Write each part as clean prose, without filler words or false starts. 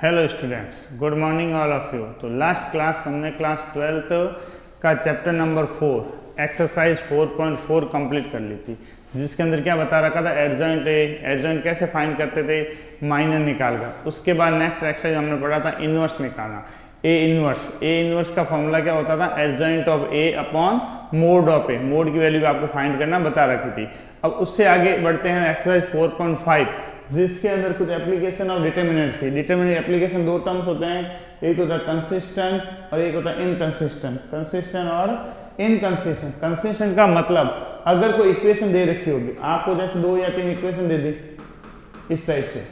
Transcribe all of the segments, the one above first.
Hello students, good morning all of you. तो last class हमने class 12th का chapter number 4 exercise 4.4 complete कर ली थी, जिसके अंदर क्या बता रखा था, एडजॉइंट एडजॉइंट कैसे फाइंड करते थे, माइनर निकाल कर। उसके बाद नेक्स्ट एक्सरसाइज हमने पढ़ा था इनवर्स निकालना, ए इनवर्स का फॉर्मूला क्या होता था, adjoint of A upon mod of A. Mode की वैल्यू आपको फाइंड करना बता रखी थी। अब उससे आगे बढ़ते हैं एक्सरसाइज 4.5, जिसके अंदर कुछ एप्लीकेशन ऑफ डिटर्मिनेंट्स की। डिटर्मिनेंट एप्लीकेशन दो टर्म्स होते हैं, एक होता है कंसिस्टेंट और एक होता है इनकंसिस्टेंट। कंसिस्टेंट और इनकंसिस्टेंट। कंसिस्टेंट का मतलब अगर कोई इक्वेशन दे रखी होगी आपको, जैसे 2 या 3 इक्वेशन दे दी इस टाइप से,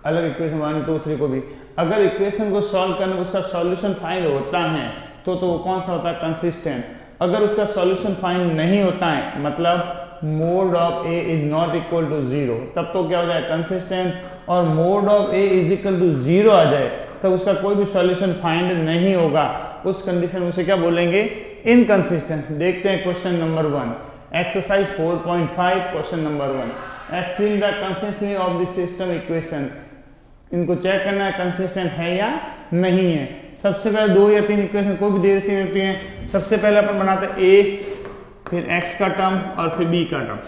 अलग इक्वेशन 1 2 3 को भी, अगर इक्वेशन को सॉल्व करने में उसका सॉल्यूशन फाइंड होता है तो वो कौन सा होता है, कंसिस्टेंट। अगर उसका सॉल्यूशन फाइंड नहीं होता है, मतलब mode of A is not equal to 0, तब तो क्या हो जाए, कंसिस्टेंट। और mode of A is equal to 0 आ जाए तब उसका कोई भी सॉल्यूशन फाइंड नहीं होगा। उस कंडीशन में उसे क्या बोलेंगे, इनकंसिस्टेंट। देखते हैं question number 1, exercise 4.5, question number 1। Explain the consistency of the system equation. इनको चेक करना है कंसिस्टेंट है या नहीं है। सबसे पहले 2 या 3 इक्वेशन को भी दे रखी रहती हैं। सबसे पहले अपन बनाते हैं ए, फिर x का टर्म और फिर b का टर्म।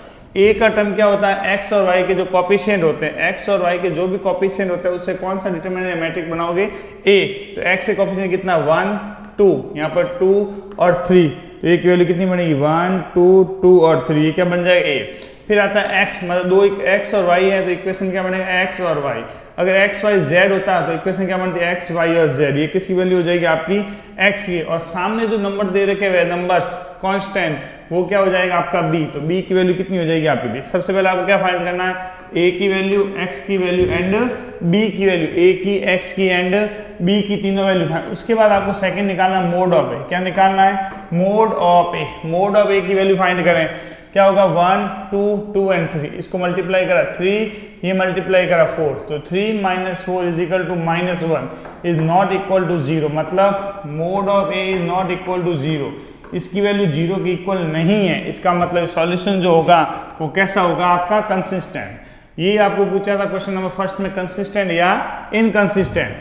a का टर्म क्या होता है, x और y के जो कॉफिशिएंट होते हैं, x और y के जो भी कॉफिशिएंट होते हैं उससे कौन सा डिटरमिनेंट मैट्रिक्स बनाओगे, a। तो x के कॉफिशिएंट कितना, 1 2, यहाँ पर 2 और 3, तो a की वैल्यू कितनी बनेगी, 1 2 2 और 3, ये क्या बन जाएगा a। फिर आता है x, मतलब 2 x और y है तो इक्वेशन क्या बनेगा, x और y। अगर x y z होता है तो इक्वेशन क्या बनती है, x y और z। ये किसकी वैल्यू हो जाएगी, आपकी x की। और सामने जो नंबर दे रखे हुए नंबर्स कांस्टेंट, वो क्या हो जाएगा आपका b। तो b की वैल्यू कितनी हो जाएगी आपकी b। सबसे पहले आपको क्या फाइंड करना है, a की वैल्यू, x की वैल्यू एंड b की वैल्यू, a की, x की एंड b की, तीनों वैल्यू फाइंड। उसके बाद आपको सेकंड निकालना है मोड ऑफ a। क्या निकालना है, mod of a। Mod of a की वैल्यू फाइंड करें, क्या होगा, 1 2 2 एंड 3। इसको मल्टीप्लाई करा 3, ये मल्टीप्लाई करा 4, तो 3 - 4 is equal to -1 is not equal to 0। मतलब mode of A is not equal to 0, इसकी वैल्यू 0 की इक्वल नहीं है। इसका मतलब सॉल्यूशन जो होगा वो कैसा होगा, आपका कंसिस्टेंट। ये आपको पूछा था क्वेश्चन नंबर फर्स्ट में, कंसिस्टेंट या इनकंसिस्टेंट।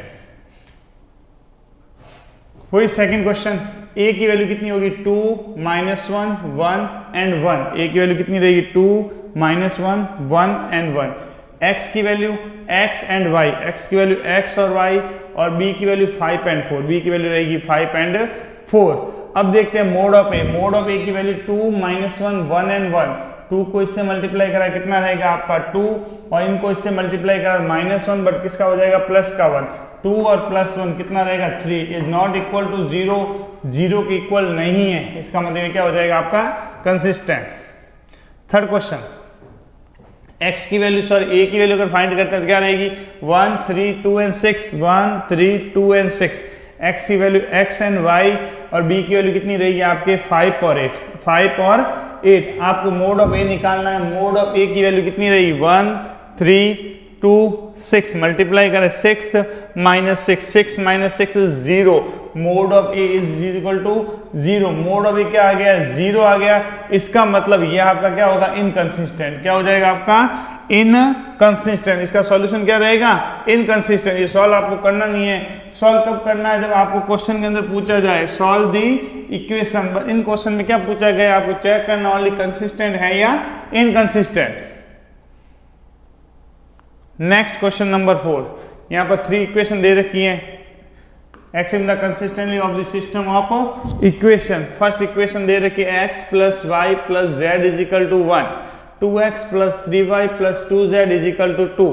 वही सेकंड क्वेश्चन, a की वैल्यू कितनी होगी, 2 -1 1 एंड 1। a की वैल्यू कितनी रहेगी, 2 -1 1 एंड 1। x की value, x and y, x की वैल्यू x और y, और b की वैल्यू 5 एंड 4, b की वैल्यू रहेगी 5 एंड 4। अब देखते हैं mode of a। Mod of a की वैल्यू 2 -1 1 एंड 1। 2 को इससे मल्टीप्लाई करा कितना रहेगा आपका 2, और इनको इससे मल्टीप्लाई करा -1, बट किसका हो जाएगा, प्लस का 1। 2 और +1 कितना रहेगा, 3 इज नॉट इक्वल टू 0, 0 की इक्वल नहीं है। इसका मतलब क्या हो जाएगा आपका कंसिस्टेंट। थर्ड क्वेश्चन, x की वैल्यू, सॉरी a की वैल्यू अगर फाइंड करते हैं तो क्या रहेगी, 1 3 2 एंड 6, 1 3 2 एंड 6। x की वैल्यू x एंड y, और b की वैल्यू कितनी रहेगी आपके 5 और 8, 5 और 8। आपको मोड ऑफ a निकालना है। मोड ऑफ a की वैल्यू कितनी रहेगी, 1 3 2 6, मल्टीप्लाई करें 6 - 6, 6 - 6 is 0। Mod of a is equal to 0। Mod of a क्या आ गया, 0 आ गया। इसका मतलब ये आपका क्या होगा, इनकंसिस्टेंट। क्या हो जाएगा आपका, इनकंसिस्टेंट। इसका सॉल्यूशन क्या रहेगा, इनकंसिस्टेंट। ये सॉल्व आपको करना नहीं है। सॉल्व कब करना है, जब आपको क्वेश्चन के अंदर पूछा जाए solve the equation. In question में क्या पूछा गया, आपको चेक करना ओनली कंसिस्टेंट है या इनकंसिस्टेंट। नेक्स्ट क्वेश्चन नंबर 4, यहाँ पर 3 इक्वेशन दे रखी है। Explain the consistency of the system of equation. First equation दे रखी है x + y + z is equal to 1, 2x + 3y + 2z is equal to 2,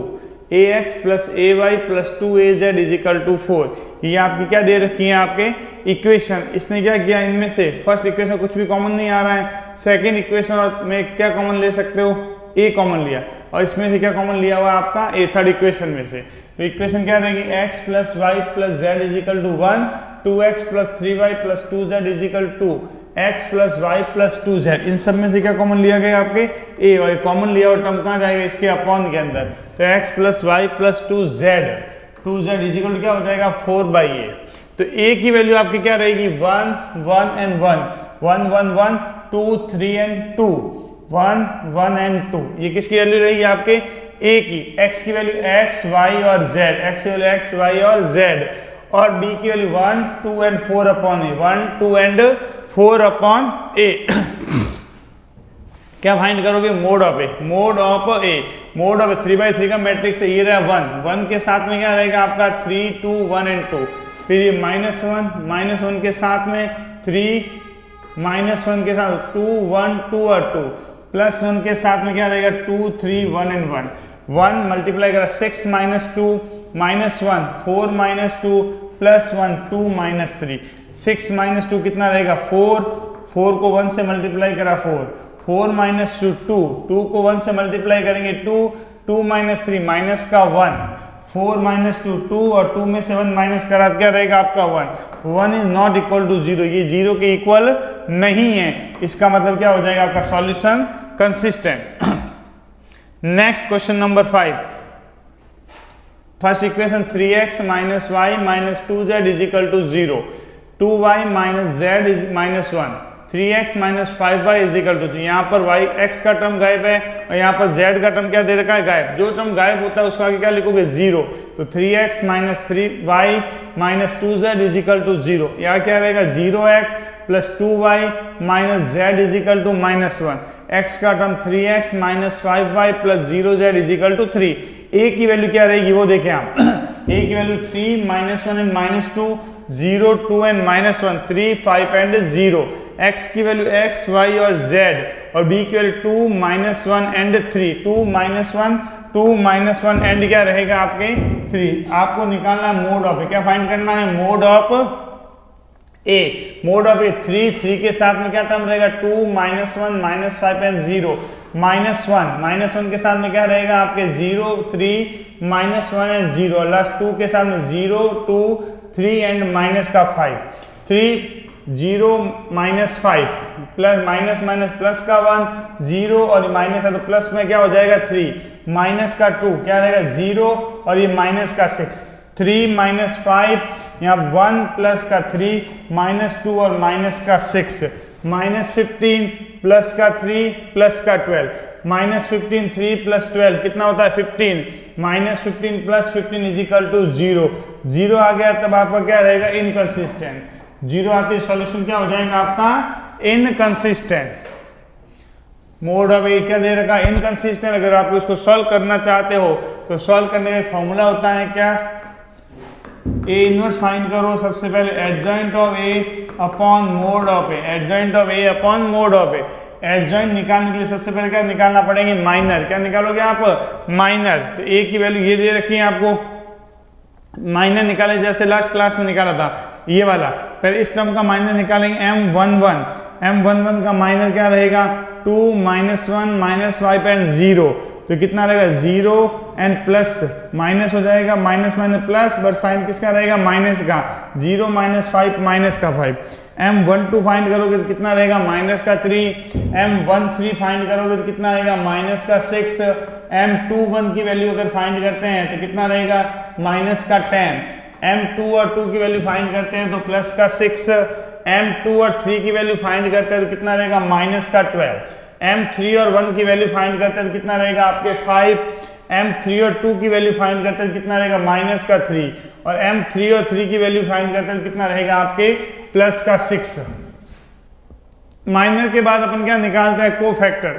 ax + ay + 2az is equal to 4। ये आपकी क्या दे रखी है, आपके इक्वेशन। इसने क्या किया, इनमें से फर्स्ट इक्वेशन कुछ भी कॉमन नहीं आ रहा है, सेकेंड इक्वेशन में क्या कॉमन ले सकते हो, a कॉमन लिया, और इसमें से क्या कॉमन लिया हुआ आपका a, थर्ड इक्वेशन में से। तो इक्वेशन क्या रहेगी, x + y + z is equal to 1, 2x + 3y + 2z is equal to x + y + 2z। इन सब में से क्या कॉमन लिया गया आपके a, और कॉमन लिया हुआ टर्म कहाँ जाएगा, इसके अपॉन के अंदर। तो x + y + 2z is equal to क्या हो जाएगा, 4/a। तो a की वैल्यू आपकी क्या रहेगी, 1 1 एंड 1, 1 1 1 2 3 एंड 2, 1 1 एंड 2। ये किसकी वैल्यू रहेगी आपके ए की, x की वैल्यू x, y और z, x की वैल्यू x, y और z, और b की value 1, 2 and 4 upon A, 1, 2 and 4 upon A. क्या फाइंड करोगे? Mod of A, mod of A, mod of 3/3 का मैट्रिक्स है, ये रहा 1, 1 के साथ में क्या रहेगा आपका 3, 2, 1 एंड 2, फिर ये -1 के साथ में 3, -1 के साथ 2, 1, 2 और 2, +1 के साथ में क्या रहेगा 2, 3, 1 एंड 1, 1 मल्टीप्लाई करा 6 - 2 -1, 4 - 2 +1, 2 - 3, 6 - 2 कितना रहेगा 4, 4 को 1 से मल्टीप्लाई करा 4, 4 - 2 2, 2 को 1 से मल्टीप्लाई करेंगे 2, 2 - 3 माइनस का 1, 4 - 2 2 और 2 में से 1 माइनस करा क्या रहेगा आपका 1, 1 इज नॉट इक्वल टू 0, ये 0 के इक्वल नहीं है, इसका मतलब क्या हो जाएगा आपका solution consistent. Next question number 5, first equation 3x - y - 2z = 0, 2y - z is -1, 3x - 5y = 2, यहाँ पर y x का टर्म गायब है और यहाँ पर z का टर्म क्या दे रखा है गायब, जो टर्म गायब होता है उसको आगे क्या लिखोगे 0, तो 3x - 3y - 2z = 0, यहाँ क्या रहेगा 0x + 2y - z = -1, x का term 3x - 5y + 0z = 3, a की वैल्यू क्या रहेगी वो देखें आप, a की value 3, -1 and -2, 0, 2 and -1, 3, 5 and 0, x की वैल्यू x, y और z, और b की वैल्यू 2, -1 एंड 3, 2, -1, 2, -1 एंड क्या रहेगा आपके 3, आपको निकालना है मोड ऑफ ए, क्या फाइंड करना है mod of A, mod of A 3, 3 के साथ में क्या टर्म रहेगा 2, -1, -5 एंड 0, -1 के साथ में क्या रहेगा आपके 0, 3, -1 एंड 0, लास्ट 2 के साथ में 0, 2, 3 एंड माइनस का 5, 3, 0, -5 प्लस का 1, 0 और माइनस है तो प्लस में क्या हो जाएगा 3, माइनस का 2 क्या रहेगा 0 और ये माइनस का 6, 3 - 5 यहाँ 1 प्लस का 3, -2 और माइनस का 6, -15 प्लस का 3 प्लस का 12, -15 3 + 12 कितना होता है 15, -15 + 15 = 0, 0 आ गया तब आपका क्या रहेगा इनकंसिस्टेंट, 0 आते सॉल्यूशन क्या हो जाएगा आपका इनकंसिस्टेंट। मोड ऑफ ए क्या दे रखा इनकंसिस्टेंट, अगर आप इसको सॉल्व करना चाहते हो तो सॉल्व करने का फॉर्मूला होता है क्या, ए इनवर्स फाइंड करो, सबसे पहले adjoint of A upon mod of A, adjoint of A upon mod of A, adjoint निकालने के लिए सबसे पहले क्या निकालना पड़ेंगे माइनर, क्या निकालोगे आप माइनर, तो ए की वैल्यू ये दे रखी है आपको, माइनर निकाले जैसे लास्ट क्लास में निकाला था ये वाला, फिर इस टर्म का माइनर निकालेंगे m11 का माइनर क्या रहेगा 2, -1, -5 एंड 0, तो कितना रहेगा 0 एंड प्लस माइनस हो जाएगा, माइनस प्लस, बट साइन किसका रहेगा माइनस का, 0 - 5 माइनस का 5, m12 फाइंड करोगे तो कितना रहेगा माइनस का 3, m13 फाइंड करोगे तो कितना रहेगा माइनस का 6, m21 की वैल्यू अगर फाइंड करते हैं तो कितना रहेगा माइनस का 10, m2 और 2 की वैल्यू फाइंड करते हैं तो प्लस का 6, m2 और 3 की वैल्यू फाइंड करते हैं तो कितना रहेगा माइनस का 12, m3 और 1 की वैल्यू फाइंड करते हैं तो कितना रहेगा आपके 5, m3 और 2 की वैल्यू फाइंड करते हैं तो कितना रहेगा माइनस का 3, और m3 और 3 की वैल्यू फाइंड करते हैं तो कितना रहेगा आपके प्लस का 6। माइनर के बाद अपन क्या निकालते हैं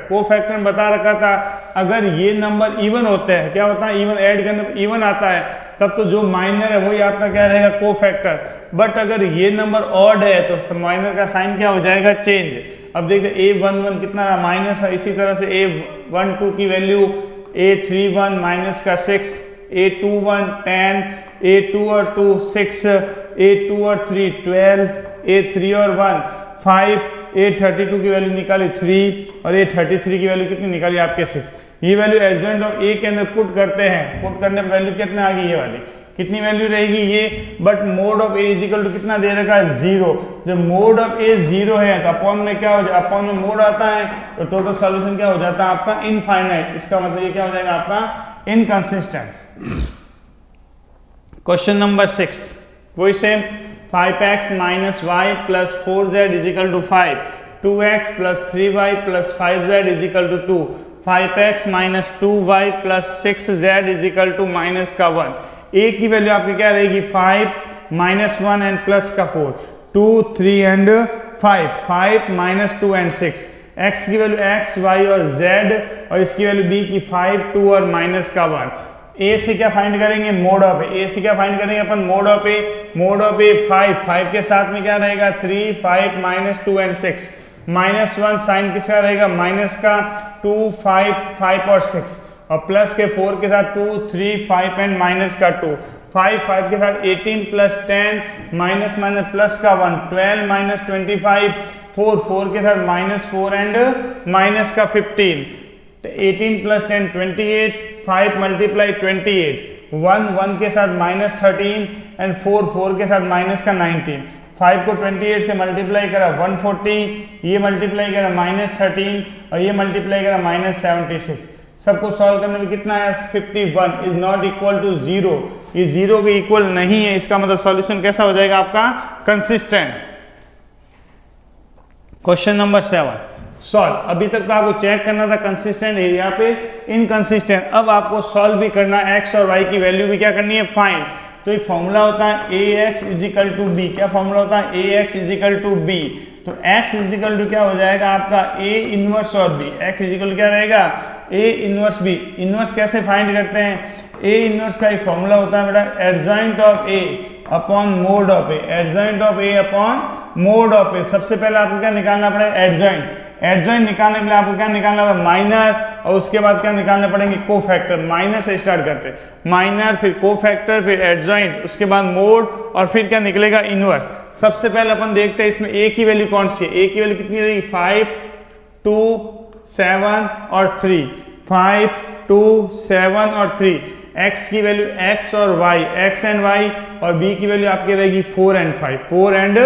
कोफैक्टर में बता रखा था, अगर ये नंबर इवन होते हैं क्या होता है इवन ऐड करने पर इवन आता है तब तो जो माइनर है वही आपका क्या रहेगा कोफैक्टर, बट अगर ये नंबर ऑड है तो माइनर का साइन क्या हो जाएगा चेंज। अब देखते a11 कितना रहा माइनस है, इसी तरह से a12 की वैल्यू a31 माइनस का 6, a21 10, a2 और 2 6, a2 और 3 12, a3 और 1 5, a32 की वैल्यू निकाली 3 और a33 की वैल्यू कितनी निकाली आपके 6। ये वैल्यू एडजॉइंट ऑफ ए के अंदर पुट करते हैं, पुट करने पर वैल्यू कितने आ गई ये वाली, कितनी वैल्यू रहेगी ये, but mod of A is equal to कितना दे रखा है 0, जब मोड ऑफ ए 0 है तो अपॉन में क्या हो जाए, अपॉन में मोड आता है तो टोटल सॉल्यूशन क्या हो जाता है आपका इनफाइनाइट, इसका मतलब ये क्या हो जाएगा आपका इनकंसिस्टेंट। क्वेश्चन नंबर 6 वही same, 5x - y + 4z = 5, 2x + 3y + 5z = 2, 5x minus 2y plus 6z is equal to minus का 1। a की वैल्यू आपकी क्या रहेगी 5 माइनस 1 एंड प्लस का 4, 2 3 एंड 5, 5 माइनस 2 एंड 6। x की वैल्यू x y और z और इसकी वैल्यू b की 5 2 और माइनस का 1। a से क्या फाइंड करेंगे मोड ऑफ a से क्या फाइंड करेंगे अपन मोड ऑफ a 5 के साथ में क्या रहेगा 3 5 माइनस 2 एंड 6 माइनस 1 साइन किसका रहेगा माइनस का 2 5 5 और 6 और प्लस के 4 के साथ 2 3 5 एंड माइनस का 2 5 5 के साथ 18 प्लस 10 माइनस माइनस प्लस का 1 12 माइनस 25 4 4 के साथ माइनस 4 एंड माइनस का 15 18 प्लस 10 28 5 मल्टीप्लाई 28 1 1 के साथ माइनस 13 एंड 4 4 के साथ माइनस का 19 5 को 28 से मल्टीप्लाई करा 140, ये मल्टीप्लाई करा माइनस 13 और ये मल्टीप्लाई करा माइनस 76। सबको सॉल्व करने में कितना है 51 इज नॉट इक्वल टू 0, ये 0 के इक्वल नहीं है। इसका मतलब सॉल्यूशन कैसा हो जाएगा आपका कंसिस्टेंट। Question number 7 solve. अभी तक तो आपको चेक करना था कंसिस्टेंट है, यहाँ पे इनकंसिस्टेंट। अब आपको सॉल्व भी करना है, एक्स और वाई की वैल्यू भी क्या करनी है फाइंड। तो एक फॉर्मूला होता है A X is equal to B. क्या फॉर्मूला होता है A X is equal to B. तो x इज इक्वल टू क्या हो जाएगा आपका a इनवर्स और b। x इज इक्वल क्या रहेगा a इनवर्स b। इनवर्स कैसे फाइंड करते हैं, a इनवर्स का एक फॉर्मूला होता है बेटा adjoint of a upon mod of a, adjoint of a upon mod of a। सबसे पहले आपको क्या निकालना पड़ेगा एडजॉइंट। एडजॉइंट निकालने के लिए आपको क्या निकालना होगा माइनर और उसके बाद क्या निकालने पड़ेंगे कोफैक्टर। माइनर से स्टार्ट करते हैं, माइनर फिर कोफैक्टर फिर एडजॉइंट उसके बाद मोड और फिर क्या निकलेगा इनवर्स। सबसे पहले अपन देखते हैं इसमें a की वैल्यू कौन सी है। a की वैल्यू कितनी रहेगी 5 2 7 और 3, 5 2 7 और 3। x की वैल्यू x और y, x एंड y और b की वैल्यू आपकी रहेगी 4 एंड 5, 4 एंड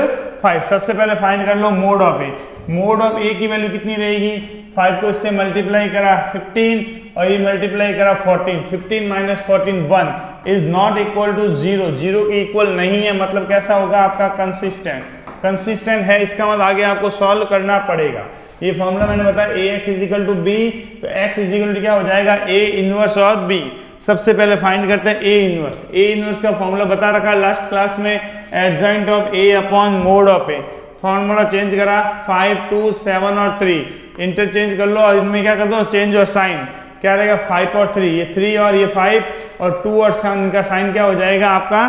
5। सबसे पहले फाइंड कर लो mode of a। Mod of a की वैल्यू कितनी रहेगी 5 को इससे मल्टीप्लाई करा 15 और ये मल्टीप्लाई करा 14, 15 minus 14 1 is not equal to 0, 0 के इक्वल नहीं है। मतलब कैसा होगा आपका कंसिस्टेंट, कंसिस्टेंट है। इसका मतलब आगे आपको सॉल्व करना पड़ेगा। ये फॉर्मूला मैंने बताया A X is equal to B, तो एक्स इज इक्वल टू क्या हो जाएगा ए इनवर्स और बी। सबसे पहले फाइंड करते हैं ए इनवर्स। ए इनवर्स का फॉर्मूला बता रखा है लास्ट क्लास में, adjoint of A upon mod of A. Formula change करा 5 2 7 और 3 इंटरचेंज कर लो और इनमें क्या कर दो चेंज और साइन। क्या रहेगा 5 और 3, ये 3 और ये 5 और 2 और साइन, इनका साइन क्या हो जाएगा आपका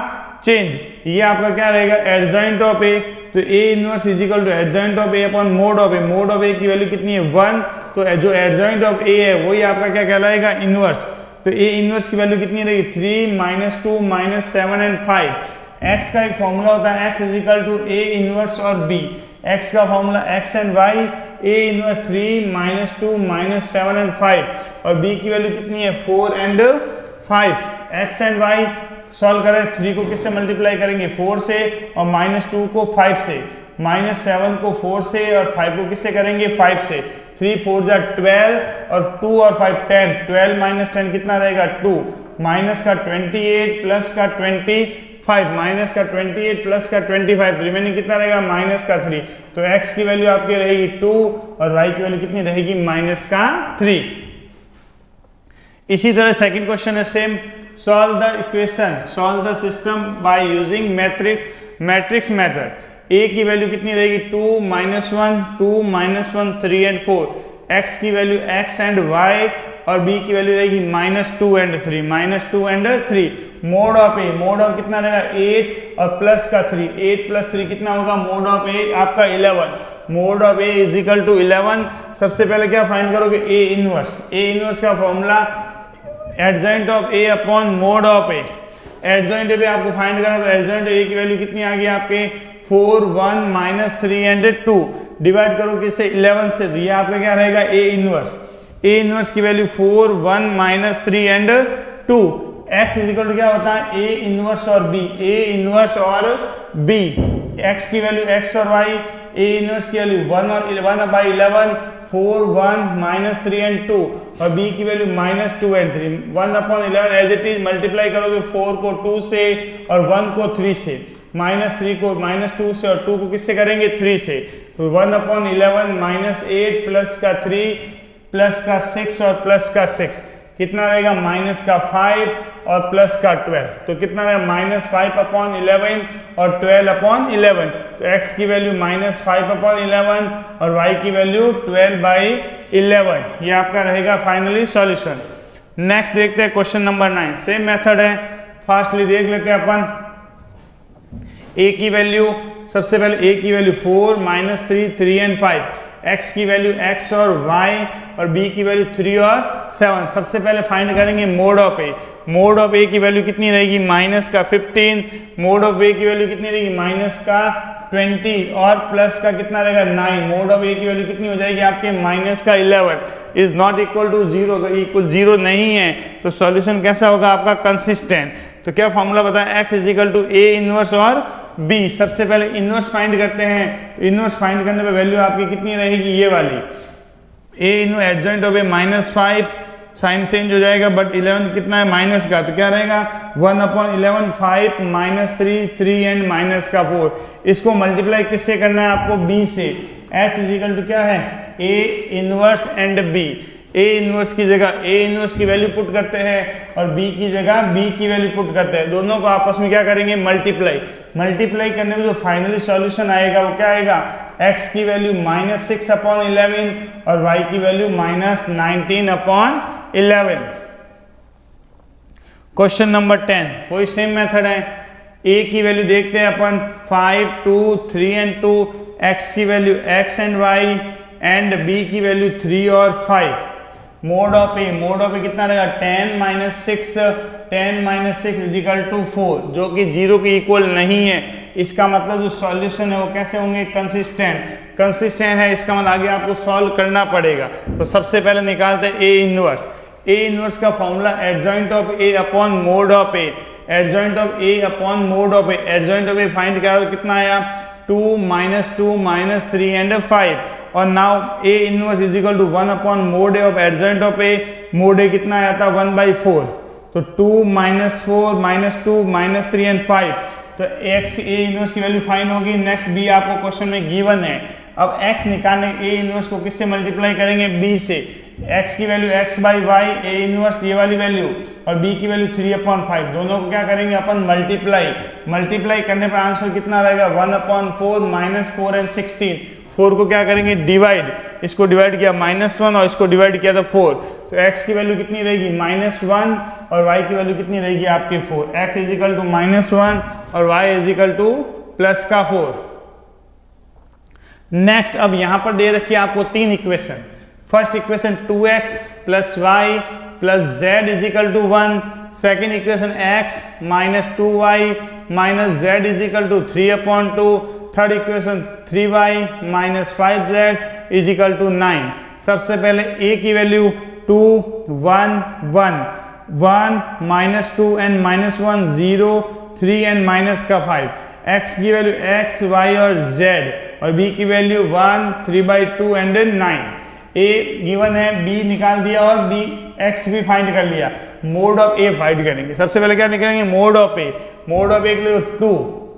चेंज। ये आपका क्या रहेगा एडजॉइंट ऑफ ए। तो A inverse is equal to adjoint of A upon mod of A. Mod of A की वैल्यू कितनी है 1, तो जो एडजॉइंट ऑफ ए है वही आपका क्या कहलाएगा इनवर्स। तो ए इनवर्स की वैल्यू कितनी रहेगी 3 माइनस 2 माइनस 7 एंड 5। x का एक फॉर्मूला होता है x is equal to a inverse और b। x का formula x and y, a inverse 3 minus 2 minus 7 and 5 और b की वैल्यू कितनी है 4 and 5। x and y solve करें, 3 को किससे मल्टीप्लाई करेंगे 4 से और माइनस 2 को 5 से, माइनस 7 को 4 से और 5 को किससे करेंगे 5 से। 3 4 जा 12 और 2 और 5 10, 12 माइनस 10 कितना रहेगा 2, माइनस का 28 प्लस का 25, माइनस का 28 प्लस का 25, रिमेनिंग कितना रहेगा माइनस का 3। तो x की वैल्यू आपकी रहेगी 2 और y की वैल्यू कितनी रहेगी माइनस का 3। इसी तरह सेकंड क्वेश्चन है same, solve the equation, solve the system by using matrix method. a की वैल्यू कितनी रहेगी 2 माइनस 1 2 माइनस 1 3 एंड 4, x की वैल्यू x एंड y और b की वैल्यू रहेगी minus 2 and 3, minus 2 and 3। Mode of A, mod of कितना रहेगा 8 और प्लस का 3, 8 प्लस 3 कितना होगा मोड ऑफ ए आपका 11। Mod of A is equal to 11। सबसे पहले क्या फाइंड करोगे ए इनवर्स। ए इनवर्स का formula adjoint of A upon mod of A. Adjoint A आपको फाइंड करना, तो एडजॉइंट ए की वैल्यू कितनी आ गई आपके 4 1 माइनस 3 एंड 2, डिवाइड करो किससे 11 से, तो ये आपका क्या रहेगा ए इनवर्स। ए इनवर्स की value 4 1 minus 3 and 2। x is equal to क्या होता है a इनवर्स और b, a इनवर्स और b। x की वैल्यू x और y, a इनवर्स की वैल्यू 1 और 1/11, 4 1 माइनस 3 एंड 2 और b की value minus 2 and 3। 1/11 as it is multiply करोगे 4 को 2 से और 1 को 3 से, माइनस 3 को माइनस 2 से और 2 को किससे करेंगे 3 से। तो 1/11 माइनस 8 प्लस का 3 प्लस का 6 और प्लस का 6 कितना रहेगा, माइनस का 5 और प्लस का 12, तो कितना रहेगा -5/11 और 12/11। तो x की वैल्यू -5/11 और y की वैल्यू 12/11, ये आपका रहेगा फाइनली सॉल्यूशन। नेक्स्ट देखते हैं क्वेश्चन नंबर 9, सेम मेथड है, फास्टली देख लेते हैं अपन। a की वैल्यू, सबसे पहले a की वैल्यू 4 -3 3 एंड 5, x की वैल्यू x और y और b की वैल्यू 3 और 7। सबसे पहले फाइंड करेंगे mod of a। Mod of a की वैल्यू कितनी रहेगी, माइनस का 15, मोड ऑफ a की वैल्यू कितनी रहेगी, माइनस का 20 और प्लस का कितना रहेगा 9। मोड ऑफ a की वैल्यू कितनी हो जाएगी आपके, माइनस का 11 is not equal to 0, equal 0 नहीं है, तो सॉल्यूशन कैसा होगा आपका, कंसिस्टेंट। तो क्या फॉर्मूला बताया, x is equal to a inverse और b। सबसे पहले इनवर्स फाइंड करते हैं, तो इनवर्स फाइंड करने पे वैल्यू आपकी कितनी रहेगी, ये वाली a inverse adjoint of a -5, sign change हो जाएगा, बट 11 कितना है माइनस का, तो क्या रहेगा 1/11 5 -3 3 एंड माइनस का 4। इसको मल्टीप्लाई किससे करना है आपको, b से। x इजिकल टू क्या है, a inverse and b। a inverse की जगह a इनवर्स की वैल्यू पुट करते हैं और b की जगह b की वैल्यू पुट करते हैं, दोनों को आपस में क्या करेंगे, मल्टीप्लाई। मल्टीप्लाई करने में जो फाइनली सॉल्यूशन आएगा वो क्या आएगा, x की वैल्यू -6/11 और y की वैल्यू -19/11। क्वेश्चन नंबर 10, कोई सेम मेथड है। a की वैल्यू देखते हैं अपन 5 2 3 एंड 2, x की value x and y and b की वैल्यू 3 और 5। Mode of a, mod of a कितना रहेगा, 10 - 6 इजिकल टू 4, जो कि 0 के इक्वल नहीं है। इसका मतलब जो सॉल्यूशन है वो कैसे होंगे, कंसिस्टेंट। कंसिस्टेंट है इसका मतलब आगे आपको सॉल्व करना पड़ेगा। तो सबसे पहले निकालते हैं a इनवर्स। a इनवर्स का formula adjoint of a upon mod of a, adjoint of a upon mod of a। Adjoint of a find किया तो कितना आया, 2 -2 -3 एंड 5, और now a inverse is equal to 1/mod a of adjoint of a। Mod a कितना आया था, 1/4, तो 2 -4 -2 -3 and 5, तो x a इनवर्स की वैल्यू फाइंड होगी। नेक्स्ट b आपको क्वेश्चन में गिवन है। अब x निकालने a इनवर्स को किससे मल्टीप्लाई करेंगे, b से। x की वैल्यू x/y, a इनवर्स ये वाली वैल्यू, और b की वैल्यू 3/5, दोनों को क्या करेंगे अपन, मल्टीप्लाई। मल्टीप्लाई करने पर आंसर कितना रहेगा, 1/4 -4 एंड 16। 4 को क्या करेंगे, डिवाइड, इसको डिवाइड किया -1 और इसको डिवाइड किया था 4, तो x की वैल्यू कितनी रहेगी, -1 और y की वैल्यू कितनी रहेगी आपके 4। x इज इक्वल टू -1 और y is equal two plus का 4। नेक्स्ट, अब यहां पर दे रखी है आपको 3 equation. First equation 2x + y + z is equal to 1। Second equation x - 2y - z is equal to 3/2। Third equation 3y - 5z is equal to 9। सबसे पहले a की वैल्यू 2 1 1 1 -2 एंड -1 0 3 एंड माइनस का 5। x की वैल्यू x y और z, और b की value 1 3/2 and 9। a given है, b निकाल दिया और b x भी फाइंड कर लिया। मोड ऑफ a फाइंड करेंगे। सबसे पहले क्या निकालेंगे, mod of a। Mod of a के लिए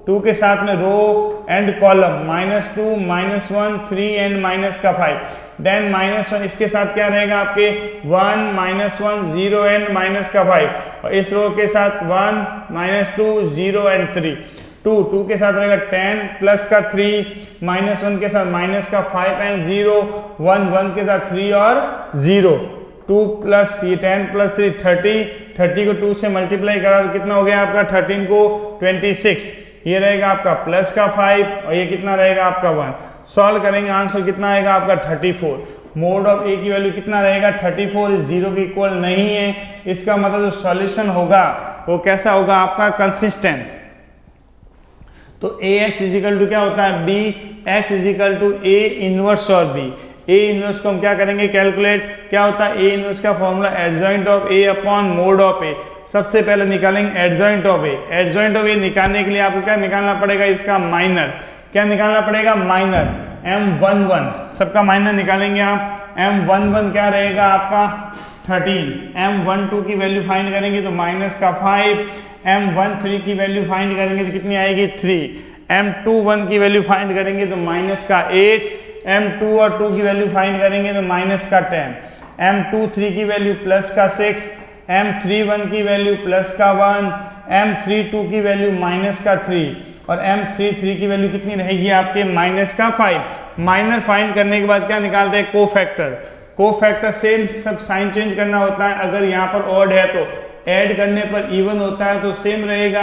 2 के साथ में row and column, -2 -1 3 and minus का 5, देन -1 इसके साथ क्या रहेगा आपके 1 -1 0 एंड माइनस का 5, और इस रो के साथ 1 -2 0 एंड 3। 2 के साथ रहेगा 10 प्लस का 3, -1 के साथ माइनस का 5 एंड 0, 1 के साथ 3 और 0। 2 प्लस ये 10 प्लस 3 30 को 2 से मल्टीप्लाई करा तो कितना हो गया आपका, 13 को 26, ये रहेगा आपका प्लस का 5 और ये कितना रहेगा आपका 1। सॉल्व करेंगे, आंसर कितना आएगा आपका 34। मोड ऑफ ए की वैल्यू कितना रहेगा, 34 इज 0 के इक्वल नहीं है। इसका मतलब जो सॉल्यूशन होगा वो कैसा होगा आपका, कंसिस्टेंट। तो ax इज इक्वल टू क्या होता है, bx is equal to a inverse और b। a इनवर्स को हम क्या करेंगे, कैलकुलेट। क्या होता है a इनवर्स का formula, adjoint of a upon mod of a। सबसे पहले निकालेंगे adjoint of a। Adjoint of a निकालने के लिए आपको क्या निकालना पड़ेगा, इसका माइनर। क्या निकालना पड़ेगा, माइनर। m11 सबका माइनर निकालेंगे आप। m11 क्या रहेगा आपका 13। m12 की वैल्यू फाइंड करेंगे तो माइनस का 5। m13 की वैल्यू फाइंड करेंगे तो कितनी आएगी 3। m21 की वैल्यू फाइंड करेंगे तो माइनस का 8। m2 और 2 की वैल्यू फाइंड करेंगे तो माइनस का 10। M23 की वैल्यू प्लस का 6, M31 की वैल्यू प्लस का 1, M32 की वैल्यू माइनस का 3 और M33 की वैल्यू कितनी रहेगी आपके माइनस का 5। माइनर फाइंड करने के बाद क्या निकालते हैं कोफैक्टर। कोफैक्टर सेम सब साइन चेंज करना होता है। अगर यहाँ पर ऑड है तो ऐड करने पर इवन होता है तो सेम रहेगा,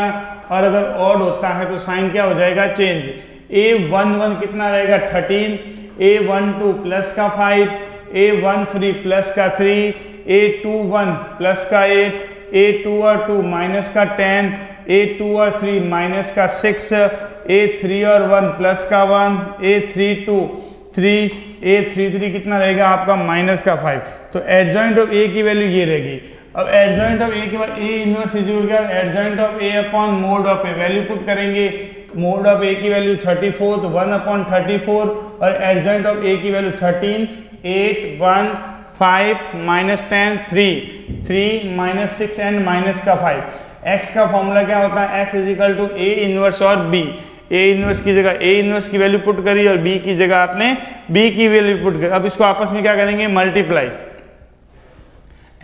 और अगर ऑड होता है तो साइन क्या हो जाएगा चेंज। A11 कितना रहेगा 13, A12 प्लस का 5, A13 प्लस का 3, A21 प्लस का 8, A2 और 2 माइनस का 10, A2 और 3 माइनस का 6, A3 और 1 प्लस का 1, A32 3, A33 कितना रहेगा आपका माइनस का 5। तो एडजॉइंट ऑफ A की वैल्यू ये रहेगी। अब एडजॉइंट ऑफ A के बाद A इनवर्स इक्वल क्या, adjoint of A upon mod of A, value put करेंगे। मोड ऑफ A की वैल्यू 34 तो 1 अपॉन 34, और एडजॉइंट ऑफ A की value 13, 8, 1, 5 minus 10, 3 minus 6 and minus का 5। x का फॉर्मूला क्या होता है, x is equal to A inverse और B। A इनवर्स की जगह A इनवर्स की वैल्यू पुट करी और B की जगह आपने B की वैल्यू पुट करी। अब इसको आपस में क्या करेंगे multiply,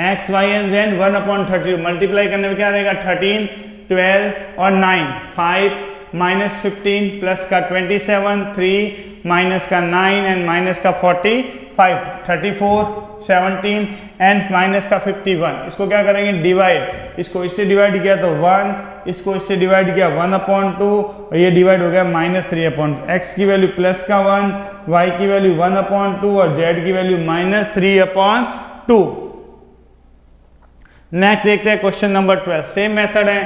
x y and z 1 upon 30 multiply करने में क्या रहेगा 13, 12 और 9, 5 माइनस 15 प्लस का 27, 3 माइनस का 9 एंड माइनस का 45, 34, 17 एंड माइनस का 51। इसको क्या करेंगे डिवाइड, इसको इससे डिवाइड किया तो 1, इसको इससे डिवाइड किया 1 अपॉन 2 और ये डिवाइड हो गया माइनस 3 अपॉन। एक्स की वैल्यू प्लस का 1, वाई की वैल्यू 1 अपॉन 2 और जेड की वैल्यू माइनस 3 अपॉन 2। नेक्स्ट देखते हैं क्वेश्चन नंबर 12। सेम मेथड है,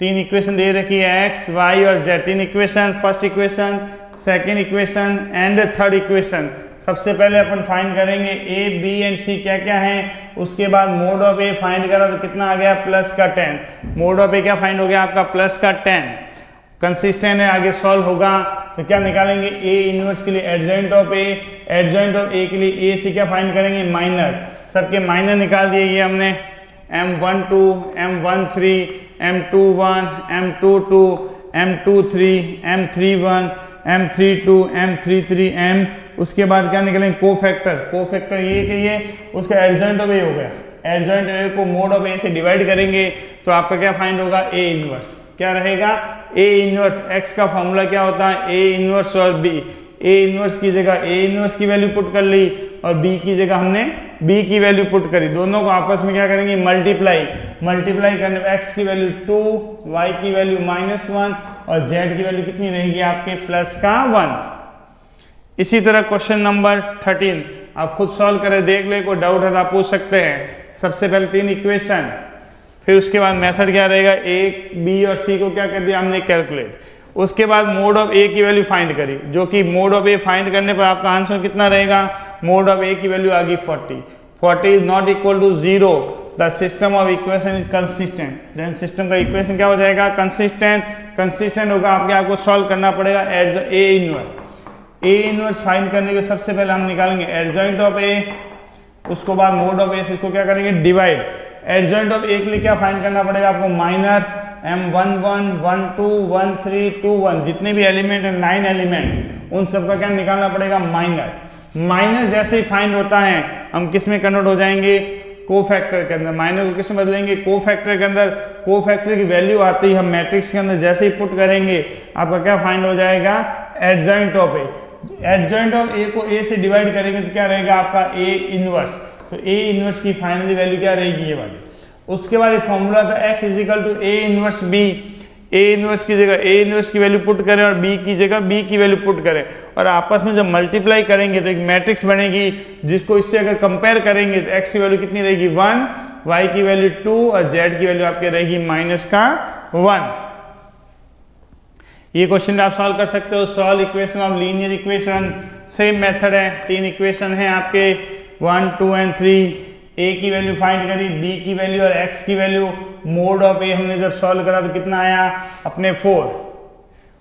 तीन इक्वेशन दे रखी है एक्स वाई और जेड, तीन equation, first equation, second equation and third equation. सबसे पहले अपन फाइंड करेंगे ए बी एंड सी क्या क्या है, उसके बाद मोड ऑफ ए फाइंड करा तो कितना आ गया प्लस का 10। मोड ऑफ ए क्या फाइंड हो गया आपका प्लस का 10, कंसिस्टेंट है, आगे सॉल्व होगा तो क्या निकालेंगे ए इनवर्स के लिए adjoint of A, adjoint of A के लिए ए से क्या फाइंड करेंगे माइनर, सबके माइनर निकाल दिए ये हमने, M12, M13, M21, M22, M23, M31, M32, M33, M, उसके बाद क्या निकलेंगे कोफैक्टर। कोफैक्टर ये कि ये उसका एडजॉइंट ऑफ ए हो गया, एडजॉइंट ए को मोड ऑफ ए से डिवाइड करेंगे तो आपका क्या फाइंड होगा ए इनवर्स। क्या रहेगा ए इनवर्स, एक्स का फॉर्मूला क्या होता है ए इनवर्स और बी। ए इनवर्स की जगह ए इनवर्स की वैल्यू पुट कर ली और बी की जगह हमने बी की वैल्यू पुट करी, दोनों को आपस में क्या करेंगे मल्टीप्लाई। मल्टीप्लाई करने पर एक्स की वैल्यू 2, वाई की वैल्यू -1 और जेड की वैल्यू कितनी रहेगी आपके प्लस का 1। इसी तरह क्वेश्चन नंबर 13 आप खुद सॉल्व करें, देख ले, कोई डाउट है तो आप पूछ सकते हैं। सबसे पहले तीन इक्वेशन, फिर उसके बाद मेथड क्या रहेगा ए बी और सी को क्या कर दिया हमने कैलकुलेट, उसके बाद मोड ऑफ ए की वैल्यू फाइंड करी, जो कि मोड ऑफ ए फाइंड करने पर आपका आंसर कितना रहेगा, मोड ऑफ ए की वैल्यू आ गई 40। 40 is not equal to 0, the system of equation is consistent. Then system का इक्वेशन क्या हो जाएगा कंसिस्टेंट। कंसिस्टेंट होगा आपको सॉल्व करना पड़ेगा ए इनवर्स। ए इनवर्स फाइंड करने के सबसे पहले हम निकालेंगे एडजॉइंट ऑफ ए, उसको बाद मोड ऑफ ए से इसको क्या करेंगे डिवाइड। एडजॉइंट ऑफ ए के लिए क्या फाइंड करना पड़ेगा आपको माइनर, M11, 12, 13, 21 जितने भी एलिमेंट है 9 एलिमेंट, उन सब का क्या निकालना पड़ेगा माइनर। माइनर जैसे ही फाइंड होता है हम किस में कन्वर्ट हो जाएंगे कोफैक्टर के अंदर। माइनर को किस में बदलेंगे कोफैक्टर के अंदर। कोफैक्टर की वैल्यू आती ही हम मैट्रिक्स के अंदर जैसे ही पुट करेंगे आपका क्या फाइंड हो जाएगा adjoint of A. Adjoint of A को ए से डिवाइड करेंगे तो क्या रहेगा आपका ए इनवर्स। तो ए इनवर्स की फाइनली वैल्यू क्या रहेगी ये वाली। उसके बाद एक फॉर्मूला था x is equal to A inverse B. A inverse की जगह ए इनवर्स की वैल्यू पुट करें और बी की जगह बी की वैल्यू पुट करें और आपस में जब मल्टीप्लाई करेंगे तो एक मैट्रिक्स बनेगी, जिसको इससे अगर कंपेयर करेंगे तो x की वैल्यू कितनी रहेगी 1, y की वैल्यू 2 और z की वैल्यू आपके रहेगी -1। ये क्वेश्चन आप सॉल्व कर सकते हो। Solve equation of linear equation, same method है, तीन इक्वेशन है आपके 1, 2 एंड 3। ए की वैल्यू फाइंड करी, बी की वैल्यू और एक्स की वैल्यू। मोड ऑफ ए हमने जब सॉल्व करा तो कितना आया अपने 4।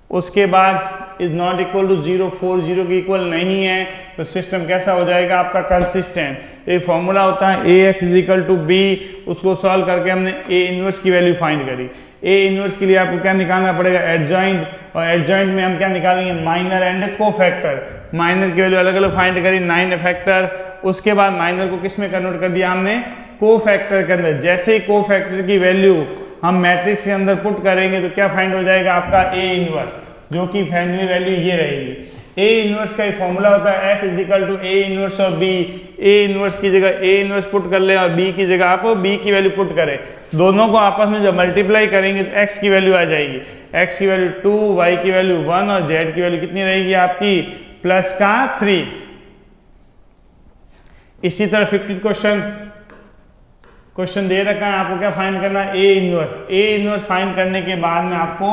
उसके बाद इज नॉट इक्वल टू 0, 4 0 के इक्वल नहीं है तो सिस्टम कैसा हो जाएगा आपका कंसिस्टेंट। एक फॉर्मूला होता है A X is equal to B, उसको सॉल्व करके हमने ए इनवर्स की वैल्यू फाइंड करी। ए इनवर्स के लिए आपको क्या निकालना पड़ेगा एडजॉइंट, और एडजॉइंट में हम क्या निकालेंगे माइनर एंड कोफैक्टर। माइनर की वैल्यू अलग अलग फाइंड करी 9 फैक्टर उसके बाद माइनर को किस में कन्वर्ट कर दिया हमने, को फैक्टर के अंदर। जैसे ही को फैक्टर की वैल्यू हम मैट्रिक्स के अंदर पुट करेंगे तो क्या फाइंड हो जाएगा आपका ए इनवर्स, जो कि फाइनली वैल्यू ये रहेगी। ए इनवर्स का फॉर्मूला होता है x is equal to A inverse और b। ए इनवर्स की जगह ए इनवर्स पुट कर ले और b की जगह आप b की वैल्यू पुट करें। दोनों को आपस में जब मल्टीप्लाई करेंगे तो x की वैल्यू आ जाएगी, x की वैल्यू 2, y की वैल्यू 1 और z की वैल्यू कितनी रहेगी आपकी प्लस का 3। इसी तरह 15 क्वेश्चन दे रखा है, आपको क्या फाइंड करना है, ए इनवर्स। ए इनवर्स फाइंड करने के बाद में आपको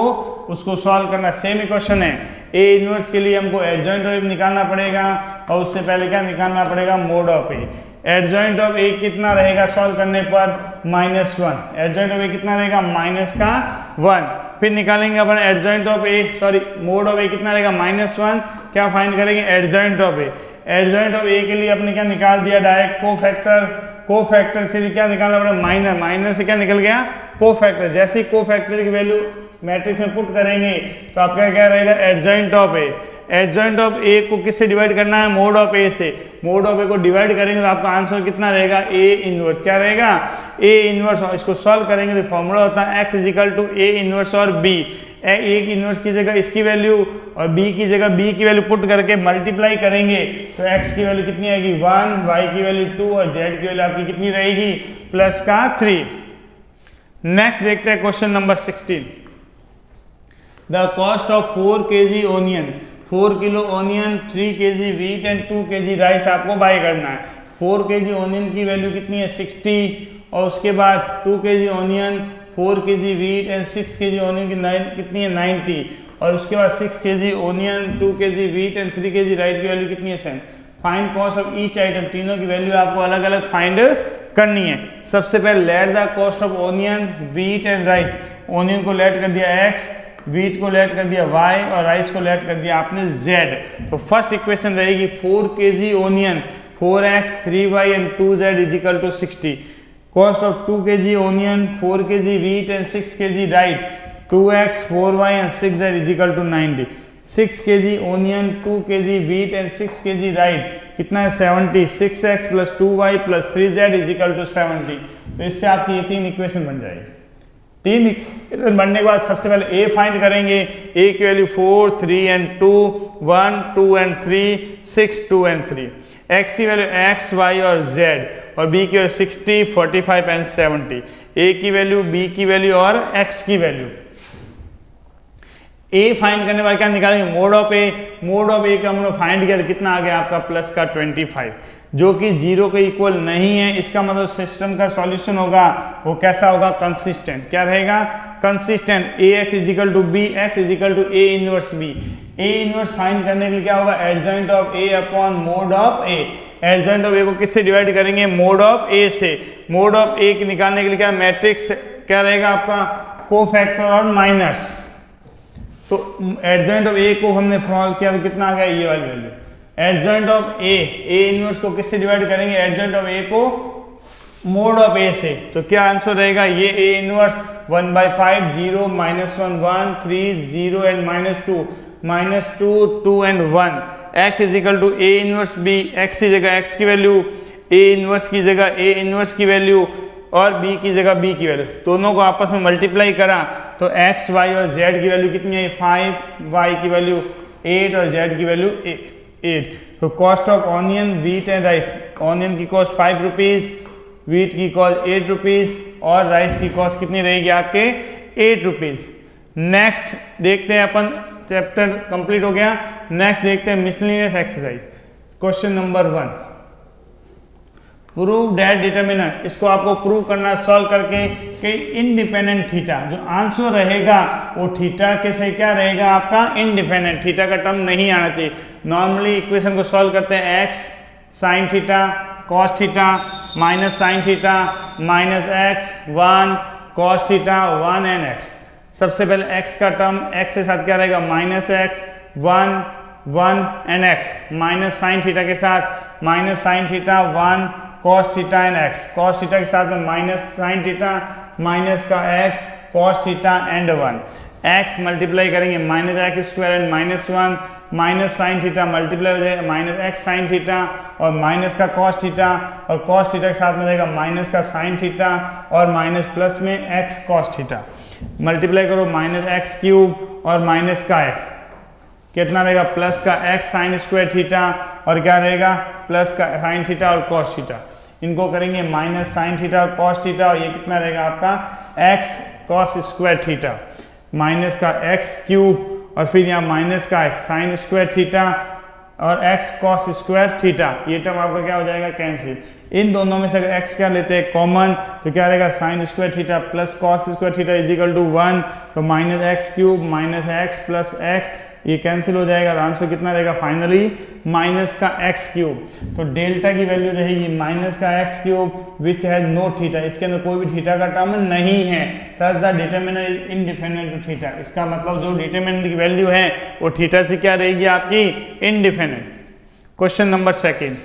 उसको सॉल्व करना, सेम इक्वेशन है। ए इनवर्स के लिए हमको एडजॉइंट ऑफ निकालना पड़ेगा और उससे पहले क्या निकालना पड़ेगा, mod of A. Adjoint of A कितना रहेगा सॉल्व करने पर -1। एडजॉइंट ऑफ ए कितना रहेगा -1। फिर निकालेंगे अपन adjoint of A, sorry mod of A कितना रहेगा -1। क्या फाइंड करेंगे, adjoint of A. Adjoint of A के लिए अपने क्या निकाल दिया डायरेक्ट को फैक्टर के लिए क्या निकालना पड़ेगा, माइनर से क्या निकल गया, को फैक्टर। जैसे ही को फैक्टर की वैल्यू मैट्रिक्स में पुट करेंगे तो आपका क्या रहेगा, adjoint of A. Adjoint of A को किससे डिवाइड करना है, मोड ऑफ ए से। मोड ऑफ ए को डिवाइड करेंगे तो आपका आंसर कितना रहेगा, ए इनवर्स। क्या रहेगा, ए इनवर्स। और इसको सॉल्व करेंगे तो फॉर्मूला होता है x is equal to A inverse और b। ए की इनवर्स की जगह इसकी वैल्यू और b की जगह b की वैल्यू पुट करके मल्टीप्लाई करेंगे तो x की वैल्यू कितनी आएगी 1, y की वैल्यू 2 और z की वैल्यू आपकी कितनी रहेगी प्लस का 3। नेक्स्ट देखते हैं question number 16। The cost of 4 kg onion, 4 kilo onion, 3 kg wheat and 2 kg rice आपको बाय करना है। 4 kg ओनियन की वैल्यू कितनी है 60 और उसके बाद 2 kg onion, 4 kg wheat and 6 kg onion की कितनी है 90 और उसके बाद 6 kg onion, 2 kg wheat and 3 kg rice की वैल्यू कितनी है 7। Find cost of each item, तीनों की वैल्यू आपको अलग अलग फाइंड करनी है। सबसे पहले let the cost of onion, wheat and rice. Onion को लेट कर दिया x, वीट को लेट कर दिया y और राइस को लेट कर दिया आपने z। तो फर्स्ट इक्वेशन रहेगी 4 kg onion, 4x 3y and 2z is equal to 60। Cost of 2 kg onion, 4 kg wheat and 6 kg rice, 2x 4y and 6z is equal to 90। 6 kg onion, 2 kg wheat and 6 kg rice कितना है 70। 6x plus 2y plus 3z is equal to 70। तो इससे आपकी ये 3 equation बन जाएगी। 3 equation बनने के बाद सबसे पहले a फाइंड करेंगे। a की value 4, 3 and 2, 1, 2 and 3, 6, 2 and 3। x की वैल्यू x, y और z और b की वैल्यू 60, 45 एंड 70। a की वैल्यू, b की वैल्यू और x की वैल्यू। a फाइंड करने वाले क्या निकालेंगे, mod of a। Mod of a का हमने फाइंड किया तो कितना आ गया आपका प्लस का 25, जो कि 0 के इक्वल नहीं है। इसका मतलब सिस्टम का सॉल्यूशन होगा वो कैसा होगा, कंसिस्टेंट। क्या रहेगा, consistent. ax is equal to b, x is equal to a inverse b। a inverse find करने के लिए क्या होगा, adjoint of a upon mod of a। Adjoint of a को किससे डिवाइड करेंगे, मोड ऑफ a से। मोड ऑफ a निकालने के लिए क्या मैट्रिक्स क्या रहेगा आपका, कोफैक्टर और माइनस। तो एडजॉइंट ऑफ a को हमने सॉल्व किया तो कितना आ गया, ये वाली value. Adjoint of a inverse को किससे डिवाइड करेंगे, एडजॉइंट ऑफ a को मोड ऑफ a से। तो क्या आंसर रहेगा, ये a inverse 1/5, 0, -1, 1, 3, 0 and -2, -2, 2 and 1। x is equal to a inverse b। x की जगह x की वैल्यू, a इनवर्स की जगह a इनवर्स की वैल्यू और b की जगह b की वैल्यू। दोनों को आपस में मल्टीप्लाई करा तो x, y और z की वैल्यू कितनी है 5, y की वैल्यू 8 और z की वैल्यू 8। तो cost of onion, wheat and rice. Onion की कॉस्ट 5 रुपीज़, वीट की कॉस्ट 8 रुपीज़ और राइस की कॉस्ट कितनी रहेगी आपके 8 रुपीज़। नेक्स्ट देखते हैं अपन, चैप्टर कंप्लीट हो गया। नेक्स्ट देखते हैं miscellaneous exercise. Question number 1, prove that determinant. इसको आपको प्रूव करना सॉल्व करके कि इंडिपेंडेंट थीटा, जो आंसर रहेगा वो थीटा के से क्या रहेगा आपका इंडिपेंडेंट। थीटा का टर्म नहीं आना चाहिए। नॉर्मली इक्वेशन को सॉल्व करते हैं x sine theta cos theta minus sine theta minus x 1 cos theta 1 and x। सबसे पहले x का टर्म x के साथ क्या रहेगा minus x 1 1 and x, minus sine theta के साथ minus sine theta 1 cos theta and x। Cos theta के साथ में माइनस साइन थीटा माइनस का x cos theta and 1। x multiply करेंगे minus x square and -1 minus sine theta multiply हो जाएगा minus X sine theta और minus का cos theta और कॉस थीटा के साथ में रहेगा माइनस का साइन थीटा और माइनस प्लस में एक्स कॉस थीटा मल्टीप्लाई करो माइनस एक्स क्यूब और माइनस का एक्स कितना रहेगा प्लस का एक्स साइन स्क्वायर थीटा और क्या रहेगा प्लस का साइन थीटा और कॉस थीटा। इनको करेंगे माइनस साइन थीटा और कॉस थीटा और ये कितना रहेगा आपका x cos square theta minus का एक्स क्यूब और फिर यहाँ माइनस का एक्स साइन स्क्वायर थीटा और एक्स कॉस स्क्वायर थीटा। ये टर्म आपका क्या हो जाएगा कैंसिल। इन दोनों में से अगर एक्स क्या लेते हैं कॉमन तो क्या रहेगा sine square theta plus cos square theta is equal to 1 तो minus x cube minus x plus x ये कैंसिल हो जाएगा। आंसर कितना रहेगा फाइनली माइनस का एक्स क्यूब। तो डेल्टा की वैल्यू रहेगी माइनस का एक्स क्यूब विच है नो थीटा। इसके अंदर कोई भी थीटा का टर्म नहीं है। Thus the determinant is indefinite to theta. इसका मतलब जो डिटरमिनेंट की वैल्यू है वो थीटा से क्या रहेगी आपकी indefinite. Question number second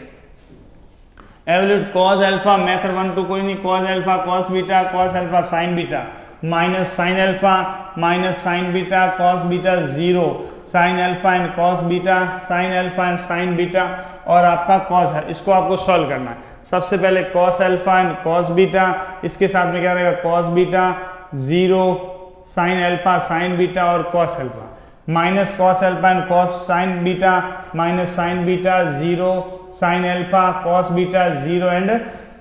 evaluate cos alpha method 1 2 कोई नहीं cos alpha cos beta cos alpha sine beta minus sine alpha minus sine beta cos beta 0 sine alpha and cos beta sine alpha and sine beta और आपका cos है। इसको आपको solve करना है। सबसे पहले cos alpha and cos beta इसके साथ में क्या रहेगा cos beta 0 sine alpha sine beta और cos alpha minus cos alpha and cos sine beta minus sine beta 0 sine alpha cos beta 0 and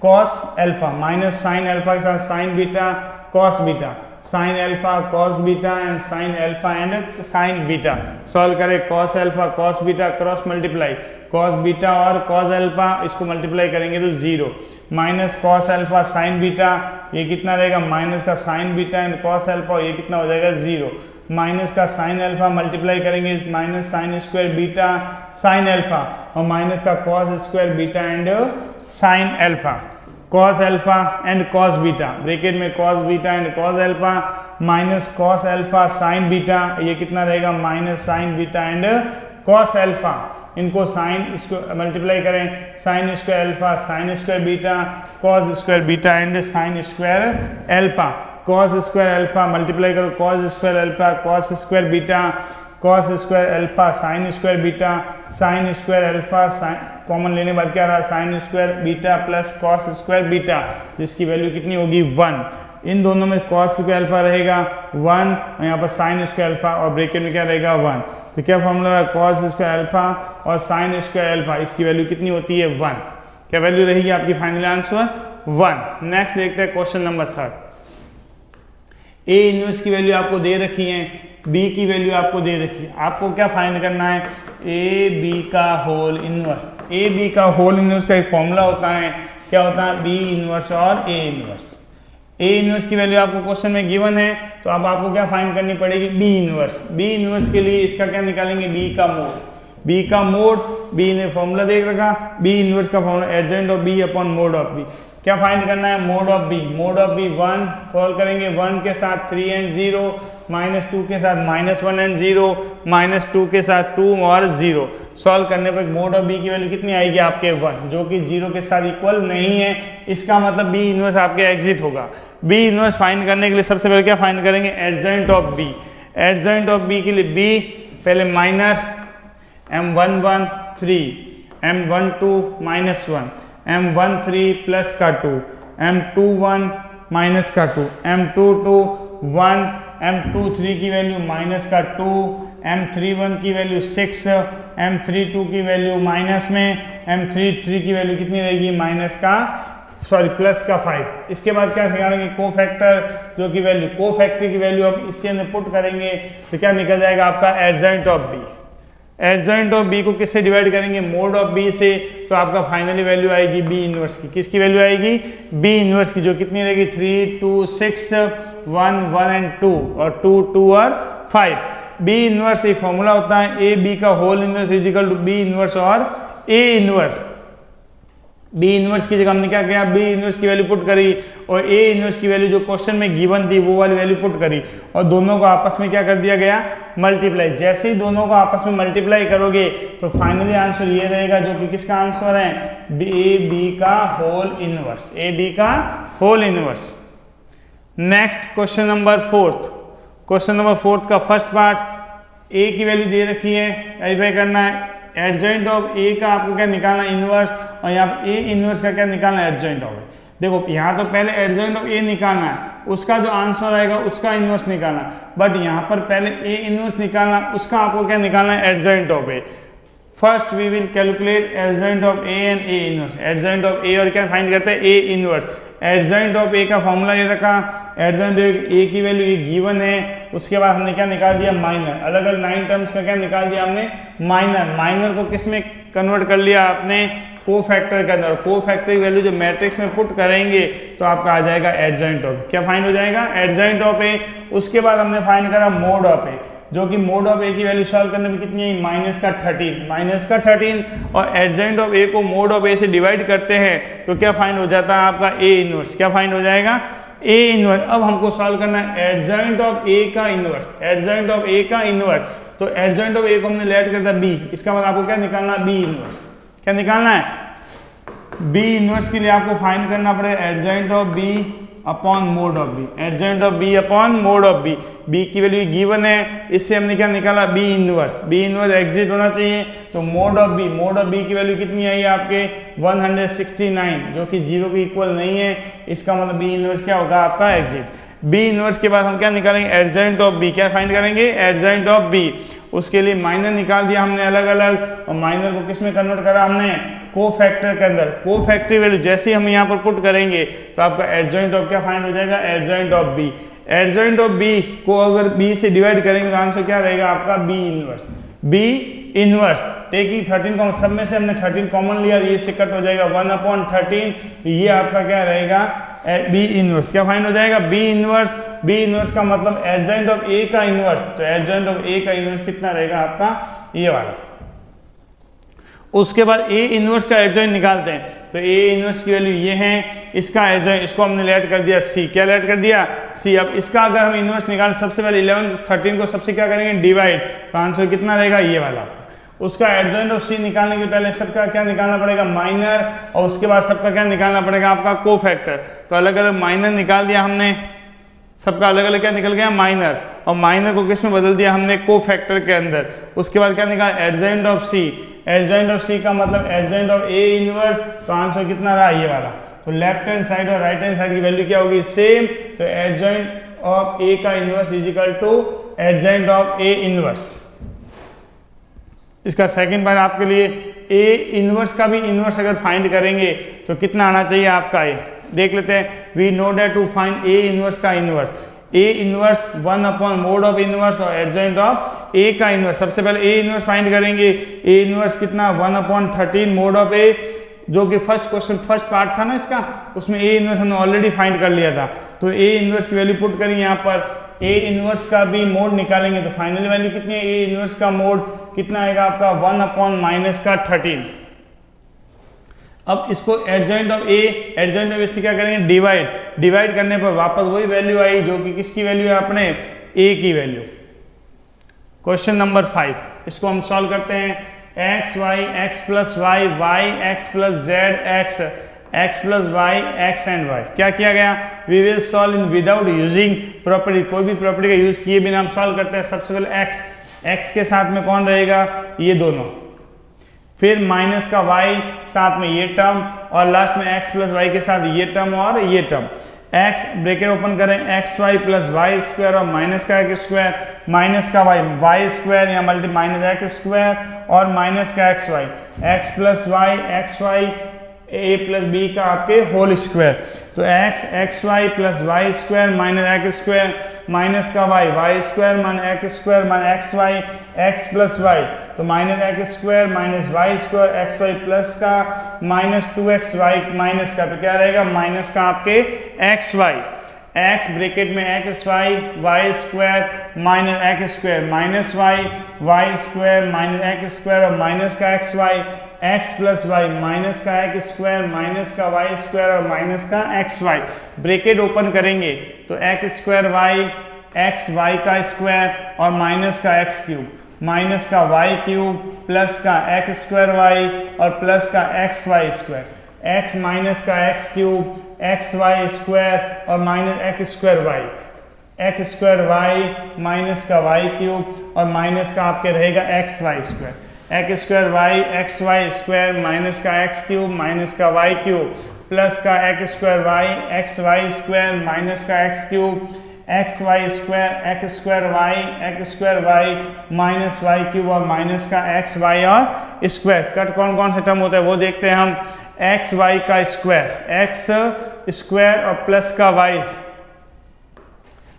cos alpha minus sine alpha के साथ sine beta cos beta sine alpha cos beta and sine alpha and sine beta. Solve करें cos alpha cos beta cross multiply cos beta और cos alpha इसको multiply करेंगे तो 0 minus cos alpha sine beta ये कितना रहेगा minus का sign beta and cos alpha ये कितना हो जाएगा 0 माइनस का साइन अल्फा मल्टीप्लाई करेंगे इस minus sine square beta sine alpha और माइनस का cos square beta and sine alpha cos alpha and cos beta bracket में cos beta and cos alpha minus cos alpha sine beta ये कितना रहेगा minus sine beta and cos alpha इनको sine इसको multiply करें sine square alpha sine square beta cos square beta and sine square alpha cos square alpha multiply करो cos square alpha cos square beta cos square alpha sine square beta sign square alpha common लेने बाद क्या रहा sign square beta plus cos square beta जिसकी value कितनी होगी 1। इन दोनों में कॉस स्क्वायर अल्फा रहेगा 1 और यहाँ पर साइन स्क्वायर अल्फा और ब्रैकेट में क्या रहेगा 1। तो क्या फॉर्मूला है कॉस स्क्वायर अल्फा और साइन स्क्वायर अल्फा इसकी वैल्यू कितनी होती है 1। क्या वैल्यू रहेगी आपकी फाइनल आंसर 1। नेक्स्ट देखते हैं क्वेश्चन नंबर 3। ए इनवर्स की वैल्यू आपको दे रखी है बी की वैल्यू आपको दे रखी है। आपको क्या फाइंड करना है ए बी का होल इनवर्स। ए बी का होल इनवर्स का एक फॉर्मूला होता है क्या होता है बी इनवर्स और ए इनवर्स। ए इनवर्स की वैल्यू आपको क्वेश्चन में गिवन है तो अब आपको क्या फाइंड करनी पड़ेगी बी इनवर्स। बी इनवर्स के लिए इसका क्या निकालेंगे बी का मोड। बी का मोड बी ने फॉर्मूला देख रखा बी इनवर्स का formula adjoint of B upon mod of B. क्या फाइंड करना है मोड ऑफ बी 1 सॉल्व करेंगे 1 के साथ 3 एंड 0 -2 के साथ -1 एंड 0 -2 के साथ 2 और 0 सॉल्व करने पर मोड ऑफ बी की वैल्यू कितनी आएगी आपके 1 जो कि 0 के साथ इक्वल नहीं है। इसका मतलब बी इनवर्स आपके एग्जिट होगा। बी इनवर्स फाइंड करने के लिए सबसे पहले क्या फाइंड करेंगे adjoint of B. Adjoint of B के लिए बी पहले minor m11 3 m12 -1 m13 plus का 2 m21 माइनस का 2 m22 1 m23 की वैल्यू माइनस का 2 m31 की वैल्यू 6 m32 की वैल्यू माइनस में m33 की वैल्यू कितनी रहेगी माइनस का प्लस का 5। इसके बाद क्या निकालेंगे कोफैक्टर जो कि वैल्यू कोफैक्टर की वैल्यू अब इसके अंदर पुट करेंगे तो क्या निकल जाएगा आपका adjoint of B. Adjoint of B को किससे डिवाइड करेंगे मोड ऑफ बी से तो आपका फाइनली वैल्यू आएगी बी इनवर्स की। किसकी वैल्यू आएगी बी इनवर्स की जो कितनी रहेगी 3 2 6 1 1 एंड 2 और 2 2 और 5। बी इनवर्स एक फॉर्मूला होता है ए बी का whole inverse is equal to B inverse और ए इनवर्स। बी इनवर्स की जगह हमने क्या किया बी इनवर्स की वैल्यू पुट करी और ए इनवर्स की वैल्यू जो क्वेश्चन में गिवन थी वो वाली वैल्यू पुट करी और दोनों को आपस में क्या कर दिया गया मल्टीप्लाई। जैसे ही दोनों को आपस में मल्टीप्लाई करोगे तो फाइनली आंसर ये रहेगा जो कि किसका आंसर है ए बी का होल इनवर्स। ए बी का whole inverse. Next question number 4 question number 4 का फर्स्ट पार्ट, ए की वैल्यू दे रखी है, वेरीफाई करना है। एडजॉइंट ऑफ ए का आपको क्या निकालना है, इनवर्स, और यहाँ पे ए इनवर्स का क्या निकालना है, एडजॉइंट ऑफ। देखो यहाँ तो पहले एडजॉइंट ऑफ ए निकालना है, उसका जो आंसर आएगा उसका इनवर्स निकालना, बट यहाँ पर पहले ए इनवर्स निकालना, उसका आपको क्या निकालना है, adjoint of A. First we will calculate adjoint of A and A inverse. Adjoint of A और क्या फाइंड करते हैं, A inverse. Adjoint of A का फॉर्मूला ये रखा, एडजॉइंट ऑफ ए की वैल्यू ये गिवन है, उसके बाद हमने क्या निकाल दिया, माइनर। अलग अलग 9 टर्म्स का क्या निकाल दिया हमने, माइनर। माइनर को किस में कन्वर्ट कर लिया आपने, को फैक्टर के अंदर। को फैक्टर की वैल्यू जो मैट्रिक्स में पुट करेंगे तो आपका आ जाएगा एडजॉइंट ऑफ। क्या फाइंड हो जाएगा, एडजॉइंट ऑफ ए। उसके बाद हमने फाइंड करा मोड ऑफ ए, जो कि मोड ऑफ ए की वैल्यू सॉल्व करने में कितनी है, माइनस का 13, और एडजॉइंट ऑफ ए को मोड ऑफ ए से डिवाइड करते हैं तो क्या फाइंड हो जाता है आपका, ए इनवर्स। क्या फाइंड हो जाएगा, ए इनवर्स। अब हमको सॉल्व करना है एडजॉइंट ऑफ ए का इनवर्स, एडजॉइंट ऑफ ए का इनवर्स। तो एडजॉइंट ऑफ ए को हमने लेट कर दिया बी, इसका मतलब आपको क्या निकालना है, बी इनवर्स। क्या निकालना है, बी इनवर्स के लिए आपको फाइंड करना पड़ेगा adjoint of B upon mod of B, adjoint of B upon mod of B. B की वैल्यू गिवन है, इससे हमने क्या निकाला, B inverse. B inverse exist होना चाहिए, तो मोड ऑफ बी की वैल्यू कितनी आई आपके 169, जो कि 0 के इक्वल नहीं है, इसका मतलब बी इनवर्स क्या होगा आपका, एग्जिट। बी इनवर्स के बाद हम क्या निकालेंगे, एडजॉइंट ऑफ बी। क्या फाइंड करेंगे, एडजॉइंट ऑफ बी। उसके लिए माइनर निकाल दिया हमने अलग अलग, और माइनर को किस में कन्वर्ट करा हमने, को फैक्टर के अंदर। को फैक्टर वैल्यू जैसे ही हम यहाँ पर पुट करेंगे तो आपका एडजॉइंट ऑफ क्या फाइंड हो जाएगा, adjoint of B. Adjoint of B को अगर बी से डिवाइड करेंगे तो आंसर क्या रहेगा आपका, B inverse. B inverse taking 13 common, सब में से हमने 13 कॉमन लिया, ये से कट हो जाएगा 1/13, ये आपका क्या रहेगा, बी इनवर्स। क्या फाइंड हो जाएगा, बी इनवर्स। बी इनवर्स का मतलब एडजॉइंट ऑफ ए का इनवर्स, तो एडजॉइंट ऑफ ए का इनवर्स कितना रहेगा आपका, ये वाला। उसके बाद ए इनवर्स का एडजॉइंट निकालते हैं, तो ए इनवर्स की वैल्यू ये है, इसका एडजॉइंट, इसको हमने लेट कर दिया सी। क्या लेट कर दिया, सी। अब इसका अगर हम इनवर्स निकालें, सबसे पहले 11 13 को सबसे क्या करेंगे, डिवाइड, तो आंसर कितना रहेगा, ये वाला। उसका एडजॉइंट ऑफ सी निकालने के पहले सबका क्या निकालना पड़ेगा, माइनर, और उसके बाद सबका क्या निकालना पड़ेगा आपका, को फैक्टर। तो अलग अलग माइनर निकाल दिया हमने, सबका अलग अलग क्या निकल गया, माइनर, और माइनर को किस में बदल दिया हमने, को फैक्टर के अंदर। उसके बाद क्या निकाला, adjoint of C. Adjoint of C का मतलब एडजॉइंट ऑफ ए इनवर्स, तो आंसर कितना रहा, ये वाला। तो लेफ्ट हैंड साइड और राइट हैंड साइड की वैल्यू क्या होगी, सेम। तो एडजॉइंट ऑफ ए का inverse is equal to adjoint of A inverse. इसका सेकंड पार्ट आपके लिए, ए इनवर्स का भी इनवर्स अगर फाइंड करेंगे तो कितना आना चाहिए आपका, ए देख लेते हैं। We know that to find A inverse का inverse, A inverse 1/mod of inverse और एडजॉइंट ऑफ ए का इनवर्स। सबसे पहले ए इनवर्स फाइंड करेंगे, ए इनवर्स कितना 1/13 mod ऑफ ए, जो कि फर्स्ट क्वेश्चन फर्स्ट पार्ट था ना इसका, उसमें ए इनवर्स हमने ऑलरेडी फाइंड कर लिया था। तो ए इनवर्स की वैल्यू पुट करेंगे यहाँ पर, ए इनवर्स का भी मोड निकालेंगे, तो फाइनल वैल्यू कितनी है, ए इनवर्स का मोड कितना आएगा आपका 1/13। अब इसको adjoint of A, adjoint of A से क्या करेंगे, डिवाइड। डिवाइड करने पर वापस वही वैल्यू आई जो कि किसकी वैल्यू है अपने, ए की वैल्यू। क्वेश्चन नंबर 5, इसको हम सॉल्व करते हैं। X Y, x plus y, y x plus z, x plus Y, x and y. क्या किया गया, we will solve in without using property, कोई भी प्रॉपर्टी का यूज किए बिना हम सॉल्व करते हैं। सबसे पहले एक्स, एक्स के साथ में कौन रहेगा, ये दोनों, फिर माइनस का y साथ में ये टर्म, और लास्ट में x प्लस वाई के साथ ये टर्म और ये टर्म। x ब्रैकेट ओपन करें, X Y plus Y square और माइनस का एक्स स्क्वायर, माइनस का वाई स्क्वायर या मल्टी माइनस एक्स स्क्वायर और माइनस का x Y, x plus Y, x Y A plus B का आपके होल स्क्वायर। तो X Y plus Y square minus x square minus का Y square minus x square minus x Y, x plus Y, तो minus x square minus y square x Y plus का minus 2x y minus का, तो क्या रहेगा minus का आपके x Y, x bracket में x y, y square minus x square minus y square minus x square और minus का x Y, x plus y minus का एक्स स्क्वायर माइनस का वाई स्क्वायर और माइनस का x y. Bracket open करेंगे तो x square Y, x y का square और माइनस का एक्स क्यूब, माइनस का वाई क्यूब प्लस का एक्स स्क्वायर वाई और प्लस का x Y square, X minus का x cube, x Y square और minus x square Y, X square Y minus का वाई क्यूब और minus का आपके रहेगा X Y square. X square Y x Y square minus का x cube minus का Y cube plus का x square Y x Y square minus का x cube x Y square x square Y minus y cube और minus का x y और square. Cut कौन कौन सा टर्म होता है वो देखते हैं हम। एक्स वाई का स्क्वायर एक्स स्क्वायर और प्लस का वाई,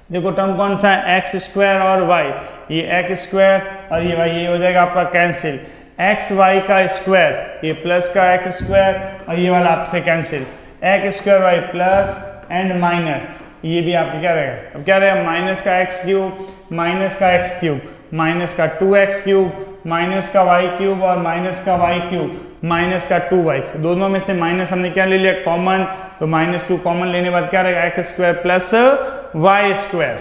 देखो टर्म कौन सा है एक्स स्क्वायर और वाई, ये एक्स स्क्वायर और ये वाई, ये हो जाएगा आपका कैंसिल। एक्स वाई का स्क्वायर ये प्लस का एक्स स्क्वायर और ये वाला आपसे cancel. X square y plus and minus, ये भी आपके क्या रहेगा, अब क्या रहेगा माइनस का एक्स क्यूब माइनस का एक्स क्यूब माइनस का 2x क्यूब माइनस का वाई क्यूब और माइनस का वाई क्यूब माइनस का 2y। दोनों में से माइनस हमने क्या ले लिया कॉमन, तो -2 कॉमन लेने बाद क्या रहेगा x square plus Y square.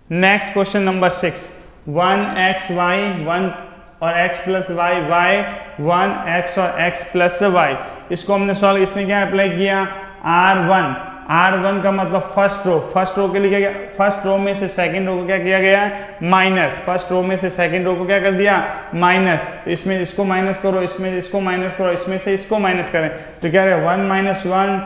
Next question number 6, 1x y 1 और x plus y Y 1x और x प्लस वाई। इसको हमने सॉल्व, इसने क्या अप्लाई किया R1 का मतलब फर्स्ट रो के लिए क्या किया, फर्स्ट रो में से सेकंड रो को क्या किया गया माइनस, फर्स्ट रो में से सेकंड रो को क्या कर दिया माइनस। तो इसमें इसको माइनस करो, इसमें इसको माइनस करो, इसमें से इसको माइनस करें तो क्या रहेगा 1 - 1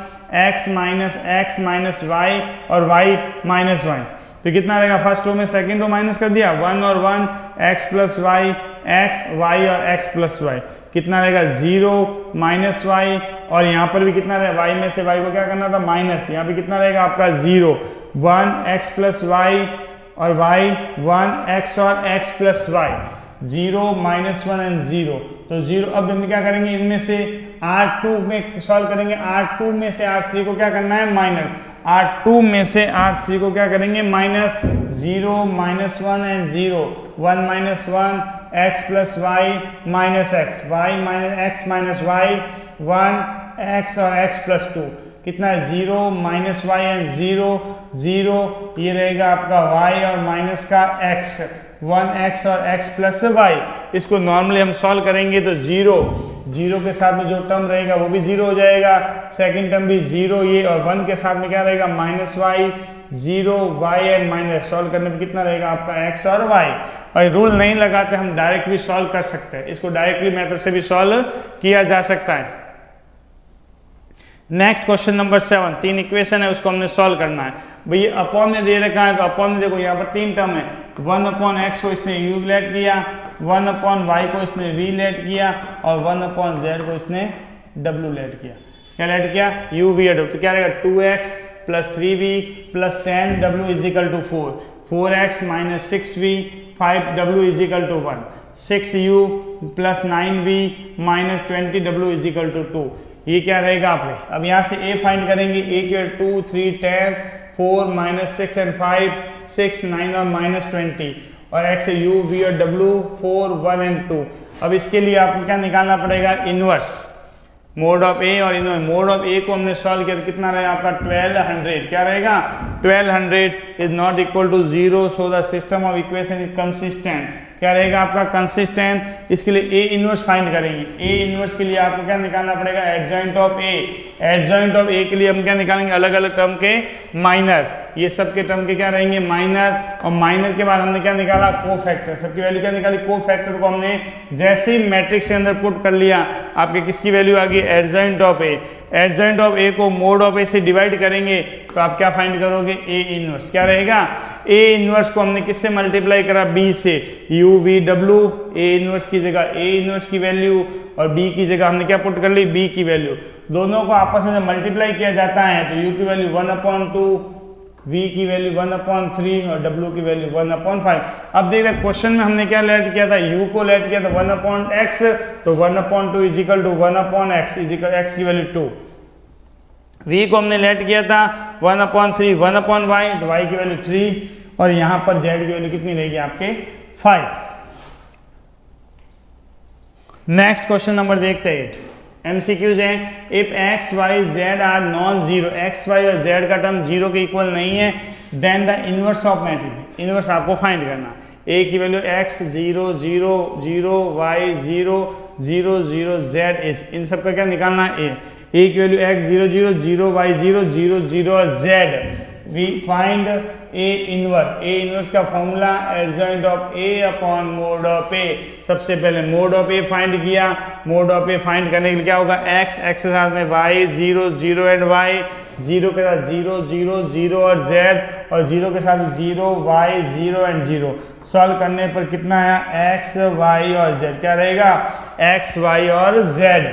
x माइनस वाई और y माइनस वाई। तो कितना रहेगा फर्स्ट रो में सेकंड रो माइनस कर दिया 1 और 1 x plus y x y और x प्लस वाई, कितना रहेगा 0 माइनस वाई और यहाँ पर भी कितना रहेगा y में से y को क्या करना था माइनस, यहाँ पे कितना रहेगा आपका 0 1 x प्लस वाई और y 1 x और x प्लस वाई 0 -1 एंड 0 तो 0। अब हम क्या करेंगे इनमें से R2 में सॉल्व करेंगे, R2 में से R3 को क्या करना है माइनस, R2 में से R3 को क्या करेंगे minus 0 -1 and 0 1 - 1 x plus y minus x y minus x minus y 1 x और x प्लस 2 कितना है 0 -y एंड 0 ये रहेगा आपका y और माइनस का x 1x और x प्लस y। इसको नॉर्मली हम सॉल्व करेंगे तो 0 के साथ में जो टर्म रहेगा वो भी 0 हो जाएगा, सेकंड टर्म भी 0 ये और 1 के साथ में क्या रहेगा -y 0 y and minus. Solve करने पे कितना रहेगा आपका x और y। और रूल नहीं लगाते हम डायरेक्ट भी सॉल्व कर सकते हैं, इसको डायरेक्टली मेथड से भी सॉल्व किया जा सकता है। नेक्स्ट क्वेश्चन नंबर 7, 3 इक्वेशन है उसको हमने सॉल्व करना है। भैया अपॉन में दे रखा है तो अपॉन में देखो यहाँ पर 3 टर्म है, 1/x को इसने u लेट किया, 1/y को इसने v लेट किया और 1/z को इसने w लेट किया। क्या लेट किया u v w, तो क्या रहेगा 2x plus 3v plus 10w is equal to 4, 4x minus 6v 5w is equal to 1, 6u plus 9v minus 20w is equal to 2। ये क्या रहेगा आपके, अब यहाँ से a फाइंड करेंगे, a के 2 3 10 4 -6 एंड 5 6 9 और -20 और x u v और w 4 1 एंड 2। अब इसके लिए आपको क्या निकालना पड़ेगा इनवर्स मोड ऑफ a और इनवर्स मोड ऑफ a को हमने सॉल्व किया तो कितना रहेगा आपका 1200। क्या रहेगा 1200 is not equal to 0 so the system of equation is consistent. क्या रहेगा आपका कंसिस्टेंट। इसके लिए a इनवर्स फाइंड करेंगे, a इनवर्स के लिए आपको क्या निकालना पड़ेगा adjoint of a। Adjoint of a के लिए हम क्या निकालेंगे अलग अलग टर्म के माइनर, ये सब के टर्म के क्या रहेंगे माइनर और माइनर के बाद हमने क्या निकाला कोफैक्टर, सबकी वैल्यू क्या निकाली कोफैक्टर को हमने जैसे ही मैट्रिक्स के अंदर पुट कर लिया आपके किसकी वैल्यू आ गई adjoint of a। Adjoint of a को मोड ऑफ a से डिवाइड करेंगे तो आप क्या फाइंड करोगे a इनवर्स। क्या रहेगा a इनवर्स को हमने किससे मल्टीप्लाई करा b से, u v w a inverse की जगह a इनवर्स की वैल्यू और b की जगह हमने क्या पुट कर ली b की वैल्यू। दोनों को आपस में मल्टीप्लाई किया जाता है तो u की वैल्यू 1/2 v की वैल्यू 1/3 और w की वैल्यू 1/5। अब देख रहे क्वेश्चन में हमने क्या लेट किया था u को लेट किया था 1/x तो 1/2 is equal to 1/x is equal x की वैल्यू 2। v को हमने लेट किया था 1/3 1/y तो y की वैल्यू 3 और यहाँ पर z की वैल्यू कितनी रहेगी आपके 5। नेक्स्ट क्वेश्चन नंबर देखते हैं 8 MCQs हैं। If x y z are non zero, x y और z का टर्म जीरो के इक्वल नहीं है then the inverse of matrix, inverse आपको फाइंड करना। a की value x 0 0 0 y 0 0 0 z is, इन सब का क्या निकालना है a की वैल्यू x 0 0 0 y 0 0 0 और z। We find A inverse का formula adjoint of A upon mod of A. सबसे पहले मोड ऑफ ए फाइंड किया, मोड ऑफ ए फाइंड करने के लिए क्या होगा, एक्स के साथ में वाई, 0 0 एंड वाई, 0 के साथ 0 0 0 और जेड, और 0 के साथ 0 वाई 0 एंड 0। सॉल्व करने पर कितना आया, एक्स वाई और जेड, क्या रहेगा, एक्स वाई और Z.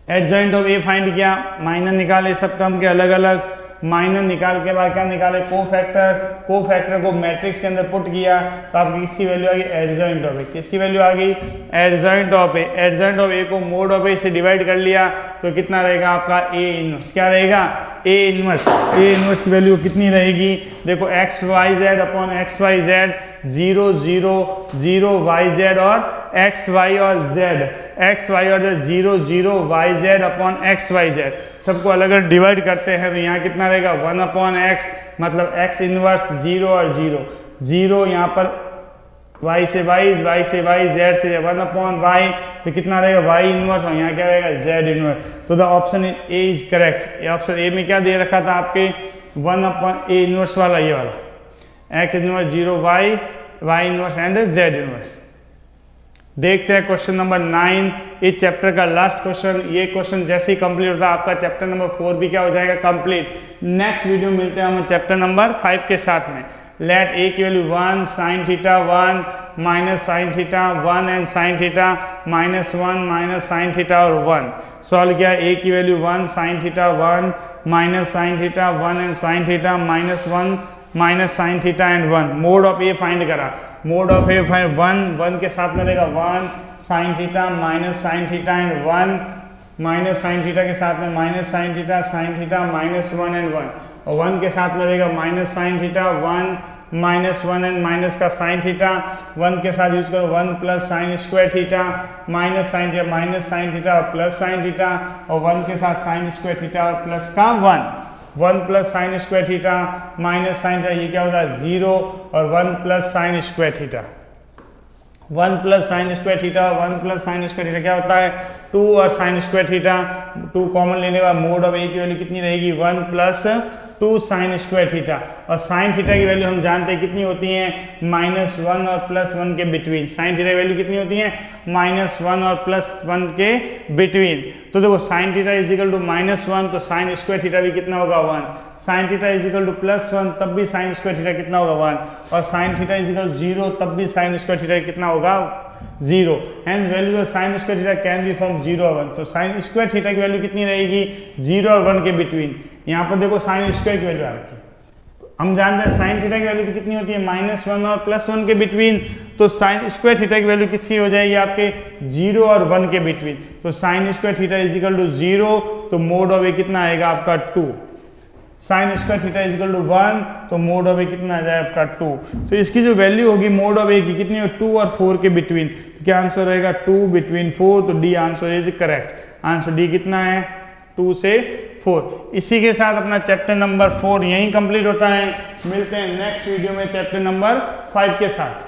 Adjoint of A find किया, माइनर निकाले सब टर्म के अलग अलग, माइनर निकाल के बाद क्या निकाले, कोफैक्टर को मैट्रिक्स के अंदर पुट किया तो आपकी किसकी वैल्यू आ गई, एडजॉइंट ऑफ ए। किसकी वैल्यू आ गई, adjoint of A. Adjoint of A को मोड ऑफ ए से डिवाइड कर लिया तो कितना रहेगा आपका ए इनवर्स, क्या रहेगा, ए इनवर्स। ए इनवर्स की वैल्यू कितनी रहेगी, देखो x y z upon x y z, 0 0 0 y z और एक्स वाई और जेड, एक्स वाई और z 0 0 y z upon x y z, सबको अलग अलग डिवाइड करते हैं तो यहाँ कितना रहेगा, 1 अपॉन एक्स, मतलब एक्स इनवर्स 0 और 0 0, यहाँ पर y से y, z से 1 अपॉन y, तो कितना रहेगा y इनवर्स, और यहाँ क्या रहेगा z इनवर्स। तो the option A is correct. Option A में क्या दे रखा था आपके, 1 अपॉन ए इनवर्स वाला, ये वाला x inverse 0 y inverse and z inverse. देखते हैं क्वेश्चन नंबर 9, इस चैप्टर का लास्ट क्वेश्चन। ये क्वेश्चन जैसे ही कंप्लीट होता है आपका चैप्टर नंबर 4 भी क्या हो जाएगा, कंप्लीट। नेक्स्ट वीडियो मिलते हैं हम चैप्टर नंबर 5 के साथ में। लेट ए की value 1 sin theta 1 minus sine theta 1 and sign theta -1 minus sine theta और 1। सॉल्व किया, ए की value 1 sin theta 1 minus sine theta 1 and sign theta -1 minus sine theta and 1। Mode of A find करा, mode of A find 1 के साथ में रहेगा 1 sin theta minus sine theta and 1 minus sine theta के साथ में माइनस साइन थीटा -1 एंड 1, और 1 के साथ में रहेगा minus sine theta 1 -1 and minus का साइन थीटा, 1 के साथ यूज करो 1 plus sign square theta minus sine theta और प्लस साइन थीटा, और 1 के साथ साइन स्क्वायर थीटा और प्लस का 1 plus sign square theta minus sine theta, ये क्या होगा 0, और 1 plus sign square theta, 1 plus sign square theta और 1 प्लस साइन स्क्वायर थीटा क्या होता है 2, और साइन स्क्वायर थीटा 2 कॉमन लेने का मोड ऑफ ए की वैल्यू कितनी रहेगी 1 प्लस 2 साइन स्क्वायर थीटा, और साइन थीटा की वैल्यू हम जानते हैं कितनी होती है -1 और +1 के बिटवीन। साइन थीटा की वैल्यू कितनी होती है -1 और +1 के बिटवीन। तो देखो sine theta is equal to -1 तो साइन स्क्वायर थीटा भी कितना होगा 1, sine theta is equal to +1 तब भी साइन स्क्वायर थीटा कितना होगा 1, और साइन थीटा इज इक्वल 0 तब भी साइन स्क्वायर थीटा कितना होगा 0। Hence value of sine square theta can be from 0 और 1। तो साइन स्क्वायर थीटा की वैल्यू कितनी रहेगी 0 और 1 के बिटवीन। यहाँ पर देखो साइन स्क्वायर की वैल्यू आ रखी है, हम जानते हैं साइन थीटा की वैल्यू तो कितनी होती है -1 और +1 के बिटवीन, तो साइन स्क्वायर थीटा की वैल्यू कितनी हो जाएगी आपके 0 और 1 के बिटवीन। तो sine square theta is equal to 0 तो मोड ऑफ ए कितना आएगा आपका 2, sine square theta is equal to 1 तो मोड ऑफ ए कितना आ जाए आपका 2। तो इसकी जो वैल्यू होगी मोड ऑफ ए की कितनी हो 2 और 4 के बिटवीन, तो क्या आंसर रहेगा 2 बिटवीन 4, तो D answer is correct. Answer D कितना है 2 से 4। इसी के साथ अपना चैप्टर नंबर 4 यहीं कंप्लीट होता है। मिलते हैं नेक्स्ट वीडियो में चैप्टर नंबर 5 के साथ।